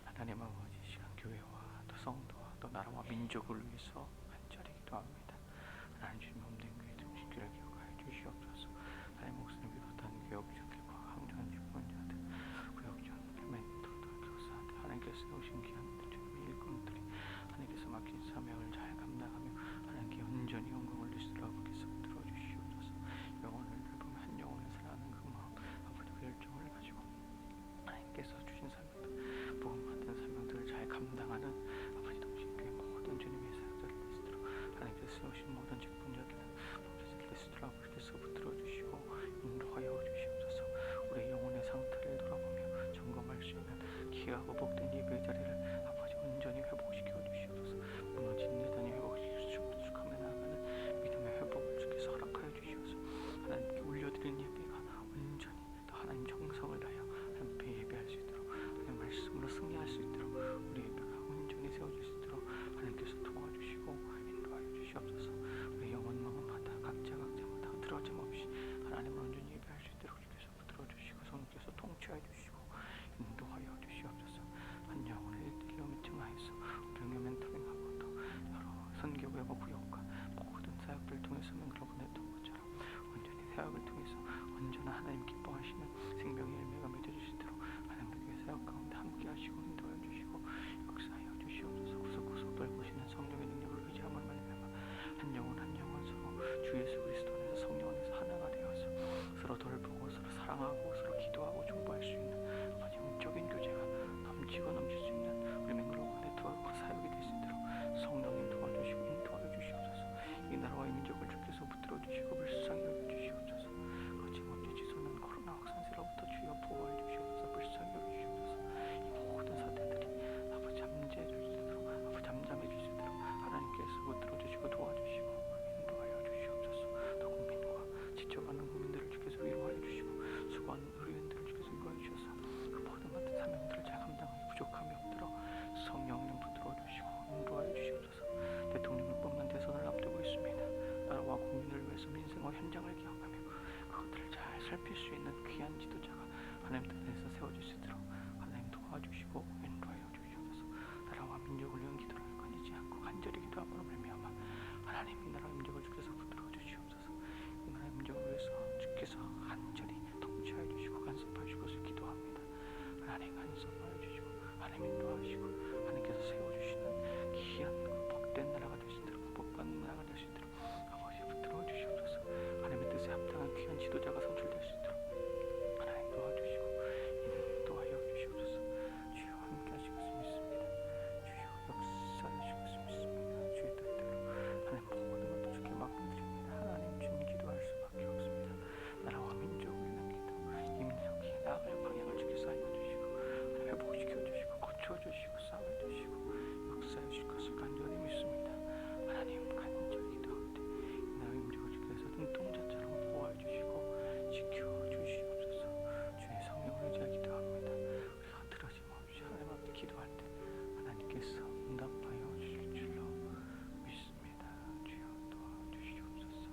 하나님 아버지, 시간 교회와 또 성도와 또 나라와 민족을 위해서 간절히 기도합니다. 하나님 주님 없는 교회 등신교를 기억하여 주시옵소서. 하나님 목사님 비롯한 교역자들과 항전 직분자들, 구역장들, 멘토들, 교사들, 하나님께서 세우신 귀한 주님의 일꾼들이 하나님께서 맡긴 사명을 잘 감당하며 하나님께 온전히 영광을 올리시도록 아버지께서 들어주시옵소서. 영혼을 보며 한 영혼을 사랑하는 그 마음, 아버지 그 열정을 가지고 하나님께서 주신 사명들, 복음 같은 사명들을 잘 감당하는 아버지 동신교회 모든 주님의 사역자를 리스트로 하나님께서 세우신 모든 직분자들은 리스트로 아버지께서 붙들어 주시고 인도하여 주시옵소서. 우리의 영혼의 상태를 돌아보며 점검할 수 있는 귀하고 복된 예배의 자리를 아버지 온전히 회복시켜 주시옵소서. 무너진 여전히 회복시켜 주시옵소서. 가며 나아가는 믿음의 회복을 주께서 허락하여 주시옵소서. 하나님께 올려드린 예배가 온전히 또 하나님 정성을 다하여 하나님께 예배할 수 있도록, 하나님 말씀으로 승리할 수 있도록, 우리 예배가 온전히 세워질 수 있도록 하나님께서 도와주시고 인도하여 주시옵소서. 우리 영혼 마음마다 각자마다 흐트러짐 없이 하나님을 온전히 예배할 수 있도록 주께서 붙들어 주시고 성령께서 통치하여 주시고 인도하여 주시옵소서. 한 영혼을 1km 층하여서 명예 멘토링하고 또 여러 선교회와 구역과 모든 사역들을 통해서 맹그로브 네트워크처럼 온전히 사역을 통해서 언제나 하나님 기뻐하시는 생명의 열매가 맺어주시도록 하나님의 사역 가운데 함께 하시고 인도하여 주시고 역사하여 주시옵소서. 구석구석 돌보시는 성령의 능력을 의지함을 말미암아 한 영혼 한 영혼 서로 주 예수 그리스도 안에서 성령 안에서 하나가 되어서 서로 돌보고 서로 사랑하고 서로 기도하고 중보할 수 있는 아버지 영적인 교제가 넘치고 넘칠 수 있는 우리 맹그로브 네트워크 사역이 될 수 있도록 성령님 도와주시고 인도하여 주시옵소서. 이 나라와 이 민족을 주께서 붙들어 주시고 불쌍히 여겨 주시옵소서. 거침없이 치솟는 코로나 확산세로부터 주여 보호해 주시옵소서. 불쌍히 여겨 주시옵소서. 이 모든 사태들이 아버지 잠재해 주시도록, 아버지 잠잠해 주시도록 하나님께서 붙들어 주시고 도와주시고 인도하여 주시옵소서. 또 국민과 지쳐가는 국민들을 주께서 위로하여 주시고 수고하는 의료인들을 주께서 위로하여 주셔서 그 모든 같은 사명들을 잘 감당하기 부족함이 없도록 성령님 붙들어 주시고 인도하여 주시옵소서. 대통령을 뽑는 대선을 앞두고 있습니다. 나라와 국민을 위해서 민생과 현장을 기억하며 그것들을 잘 살필 수 있는 귀한 지도자가 하나님 뜻에서 세워질 수 있도록 하나님 도와주시고 인도하여 주시옵소서. 나라와 민족을 위한 기도를 끊이지 않고 간절히 기도함으로 말미암아 하나님 이 나라와 민족을 주께서 붙들어 주시옵소서. 이 나라와 민족을 위해서 주께서 간절히 통치하여 주시고 간섭하여 주시고 기도합니다. 하나님 간섭하여 주시고 하나님 인도하시고 하나님께서 세워주시는 귀한 그 복된 나라가 될 수 있도록, 복받는 나라가 될 수 있도록 아버지 붙들어 주시옵소서. 하나님의 뜻에 합당한 귀한 지도자가 선출될 수 있도록 하나님 도와주시고 인도하여 주시옵소서. 주여 함께 하시겠습니다. 주여 역사해 주시겠습니다. 주의 뜻대로 하나님 모든 것도 주께 맡겨드립니다. 하나님 주님 기도할 수밖에 없습니다. 나라와 민족을 위한 기도, 이 민족이 나아갈 방향을 주께서 알려주시고 하나님 회복시켜 주시고 고쳐주시고 싸워주시고 역사해 주실 것을 간절히 믿습니다. 하나님 간절히 기도하옵되 이 나라의 민족을 주께서 눈동자처럼 보호해 주시고 지켜주시옵소서. 주의 성령을 의지하여 기도합니다. 우리가 흐트러짐 없이 하나님 앞에 기도할 때 하나님께서 응답하여 주실 줄로 믿습니다. 주여 도와주시옵소서.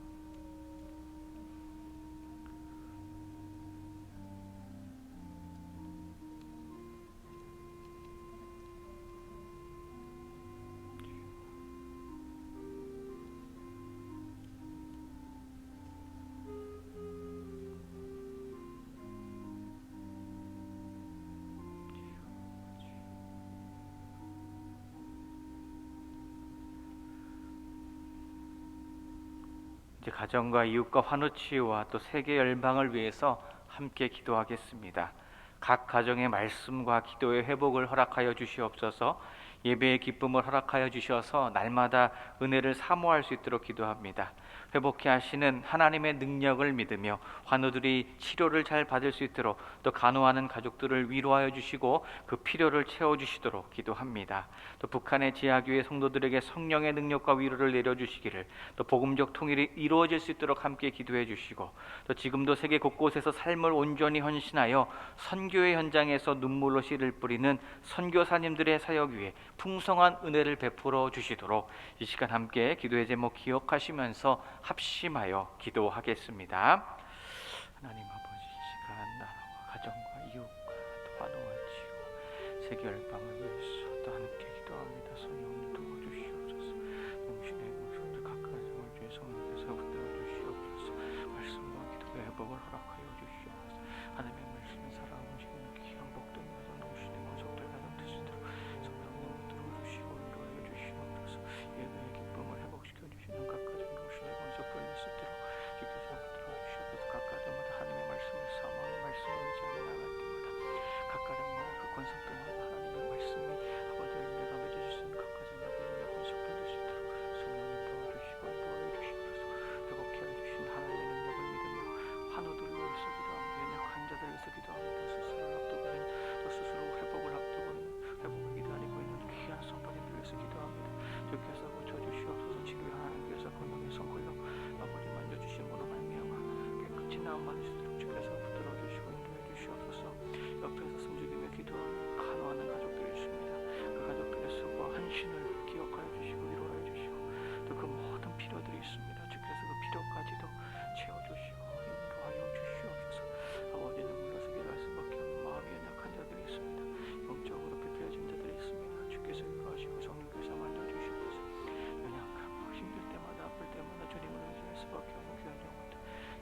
이제 가정과 이웃과 환우 치유와 또 세계 열방을 위해서 함께 기도하겠습니다. 각 가정의 말씀과 기도의 회복을 허락하여 주시옵소서. 예배의 기쁨을 허락하여 주셔서 날마다 은혜를 사모할 수 있도록 기도합니다. 회복케 하시는 하나님의 능력을 믿으며 환우들이 치료를 잘 받을 수 있도록, 또 간호하는 가족들을 위로하여 주시고 그 필요를 채워주시도록 기도합니다. 또 북한의 지하교회 성도들에게 성령의 능력과 위로를 내려주시기를, 또 복음적 통일이 이루어질 수 있도록 함께 기도해 주시고, 또 지금도 세계 곳곳에서 삶을 온전히 헌신하여 선교의 현장에서 눈물로 씨를 뿌리는 선교사님들의 사역 위에 풍성한 은혜를 베풀어 주시도록 이 시간 함께 기도의 제목 기억하시면서 합심하여 기도하겠습니다. 하나님 아버지, 이 시간 나라와 가정과 이웃과 또 환호와 치유, 세계 열방을 위해서 또 함께 기도합니다. 성령님 도와주시옵소서. 동신의 모습들 각 가정을 주의 성령께서 붙들어 주시옵소서. 말씀과 기도의 회복을 허락하여 주시옵소서. 하나님의 말씀에 살아 움직이는 귀한 복된 여성 동신의 구속들 가정 되시도록 성령님 붙들어 주시고 인도하여 주시옵소서. 예배의 기쁨을 회복시켜 주시는 각 가정 동신의 권속들 있을 때로 주께서 붙들어 주시옵소서. 각 가정마다 하나님의 말씀을 사모하는 말씀을 의지하며 나갈 때마다 각 가정마다 그 권속들마다 하나님의 말씀이 아버지를 내가 맺어줄 수 있는 각 가정마다 은혜의 권속들 될 수 있도록 성령님 도와주시고 인도하여 주시옵소서. 회복해 주신 하나님의 능력을 믿으며 환우들을 위해서 기도합니다. 연약 환자들을 위해서 기도합니다. 수술을 앞두고 있는, 또 스스로 회복을 앞두고 있는, 회복을 기다리고 있는 귀한 성도님들 위해서 기도합니다. 주께서 고쳐주시옵소서. 지금 하나님께서 건강의 손걸로 아버지 만져주신 모로 말미암아 깨끗이 나음 받을 수 있도록 주께서 붙들어 주시고 인도해 주시옵소서. 옆에서 숨죽이며 기도하는 간호하는 가족들이 있습니다. 그 가족들의 수고와 한신을 기억하여 주시고 위로하여 주시고, 또 그 모든 필요들이 있습니다. 주께서 그 필요까지도 채워주시고 인도하여 주시옵소서. 아버지는 물러서 기도할 수밖에 없는 마음이 연약한 자들이 있습니다. 영적으로 피폐해진 자들이 있습니다. 주께서 위로하시고 성령께서 만져주시옵소서. 연약하고 힘들 때마다 아플 때마다 주님을 의지할 수밖에 없는 귀한 영혼들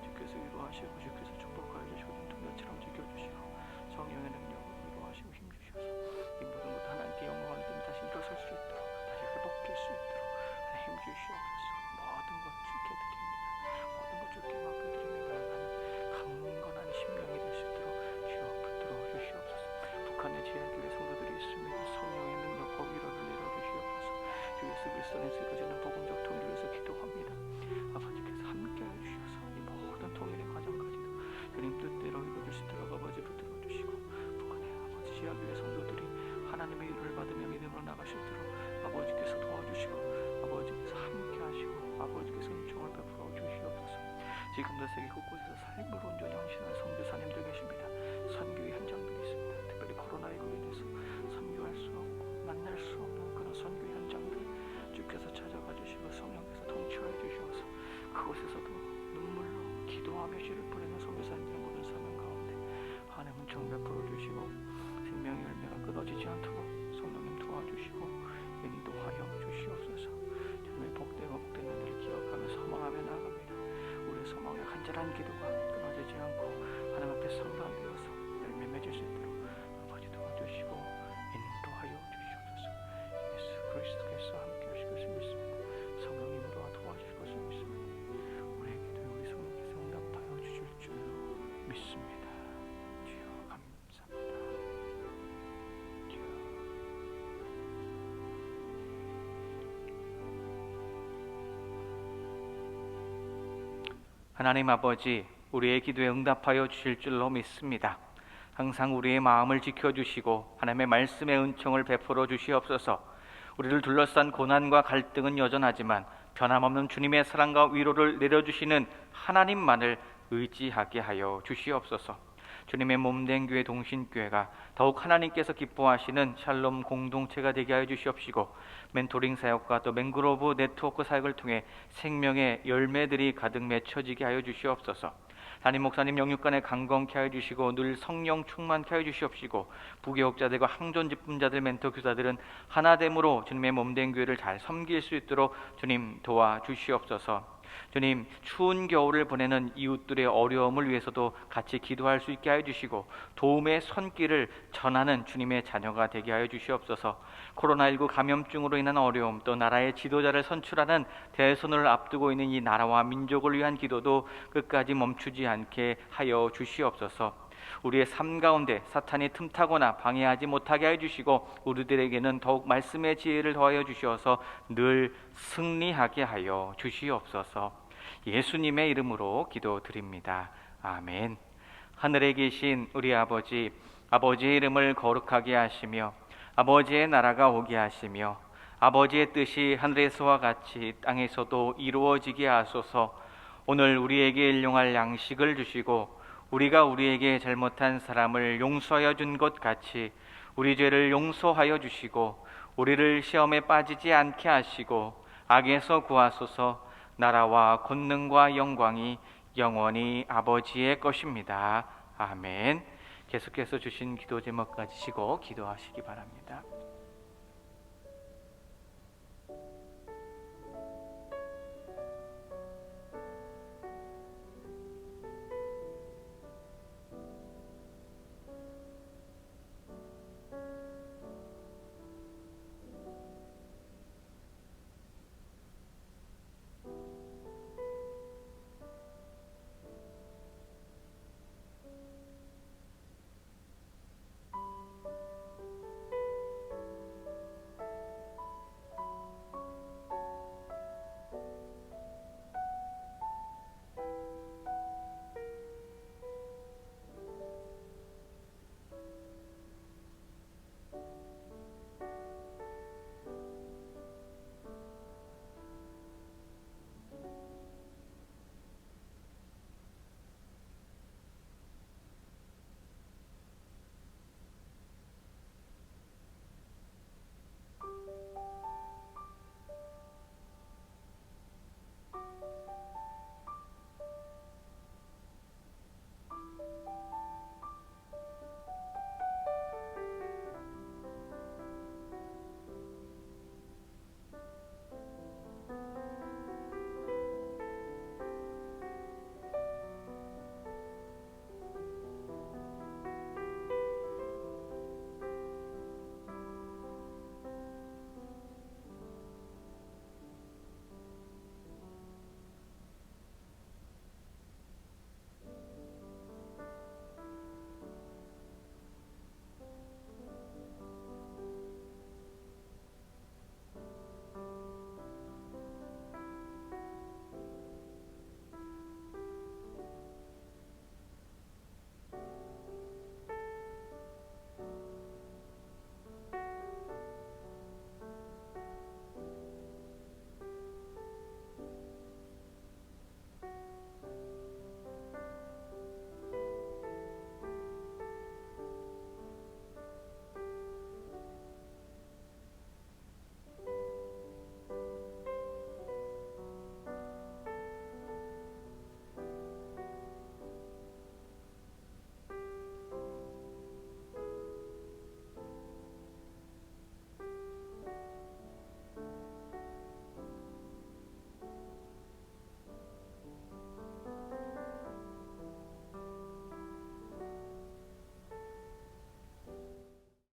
주께서 위로하시고 주께서 축복하여 주시고 눈동자처럼 지켜주시고 성령의 능력으로 위로하시고 힘주셔서 이 모든 것 하나님께 영광을 드리며 다시 일어설 수 있도록, 다시 회복될 수 있도록 힘주시옵소서. 모든 것 주께 드립니다. 모든 것 주께 맡겨드리며 나아가는 강건한 심령이 될 수 있도록 주여 붙들어 주시옵소서. 북한의 지하교회 성도들이 있습니다. 성령의 능력과 위로를 내려주시옵소서. 주 예수 그리스도 안에서 이루어지는 복음적 통일을 위해서 기도합니다. 아버지께서 함께하여 주셔서 이 모든 통일의 과정까지도 주님 뜻대로 이루어질 수 있도록 아버지 붙들어 주시고, 북한의 아버지 지하교회 성도들이 하나님의 위로를 받으며 믿음으로 나갈 수 있도록 아버지께서 도와주시고, 아버지께서 함께하시고, 아버지께서 은총을 베풀어 주시옵소서. 지금도 세계 곳곳에서 삶을 온전히 헌신하는 선교사님들 계십니다. 선교의 현장들이 있습니다. 특별히 코로나19로 인해서 선교할 수 없고 만날 수 없는 그런 선교의 현장들 주께서 찾아가 주시고 성령께서 통치하여 주셔서 그곳에서도 눈물로 기도하며 씨를 뿌리는 선교사님들의 모든 사명 가운데 하나님 은총 베풀어 주시고 생명의 열매가 끊어지지 않도록 성령님 도와주시고 인도하여 주시옵소서. 주님의 복되고 복된 은혜를 기억하며 소망하며 나아갑니다. 우리의 소망의 간절한 기도가 끊어지지 않고 하나님 앞에 성단되어서 열매 맺을 수 있도록 아버지 도와주시고 인도하여 주시옵소서. 예수 그리스도께서 함께 하실 것을 믿습니다. 성령님으로 도와주실 것을 믿습니다. 우리의 기도에 우리 성령께서 응답하여 주실 줄로 믿습니다. 주여 감사합니다. 주여. 하나님 아버지, 우리의 기도에 응답하여 주실 줄로 믿습니다. 항상 우리의 마음을 지켜주시고 하나님의 말씀의 은총을 베풀어 주시옵소서. 우리를 둘러싼 고난과 갈등은 여전하지만 변함없는 주님의 사랑과 위로를 내려주시는 하나님만을 의지하게 하여 주시옵소서. 주님의 몸된 교회 동신교회가 더욱 하나님께서 기뻐하시는 샬롬 공동체가 되게 하여 주시옵시고, 멘토링 사역과 또 맹그로브 네트워크 사역을 통해 생명의 열매들이 가득 맺혀지게 하여 주시옵소서. 담임 목사님 영육간에 강건케 하여 주시고 늘 성령 충만케 하여 주시옵시고, 부교육자들과 항존 집분자들 멘토 교사들은 하나됨으로 주님의 몸된 교회를 잘 섬길 수 있도록 주님 도와주시옵소서. 주님, 추운 겨울을 보내는 이웃들의 어려움을 위해서도 같이 기도할 수 있게 하여 주시고 도움의 손길을 전하는 주님의 자녀가 되게 하여 주시옵소서. 코로나19 감염증으로 인한 어려움, 또 나라의 지도자를 선출하는 대선을 앞두고 있는 이 나라와 민족을 위한 기도도 끝까지 멈추지 않게 하여 주시옵소서. 우리의 삶 가운데 사탄이 틈타거나 방해하지 못하게 해주시고 우리들에게는 더욱 말씀의 지혜를 더하여 주시어서 늘 승리하게 하여 주시옵소서. 예수님의 이름으로 기도드립니다. 아멘. 하늘에 계신 우리 아버지, 아버지의 이름을 거룩하게 하시며 아버지의 나라가 오게 하시며 아버지의 뜻이 하늘에서와 같이 땅에서도 이루어지게 하소서. 오늘 우리에게 일용할 양식을 주시고 우리가 우리에게 잘못한 사람을 용서하여 준 것 같이 우리 죄를 용서하여 주시고 우리를 시험에 빠지지 않게 하시고 악에서 구하소서. 나라와 권능과 영광이 영원히 아버지의 것입니다. 아멘. 계속해서 주신 기도 제목 가지시고 기도하시기 바랍니다.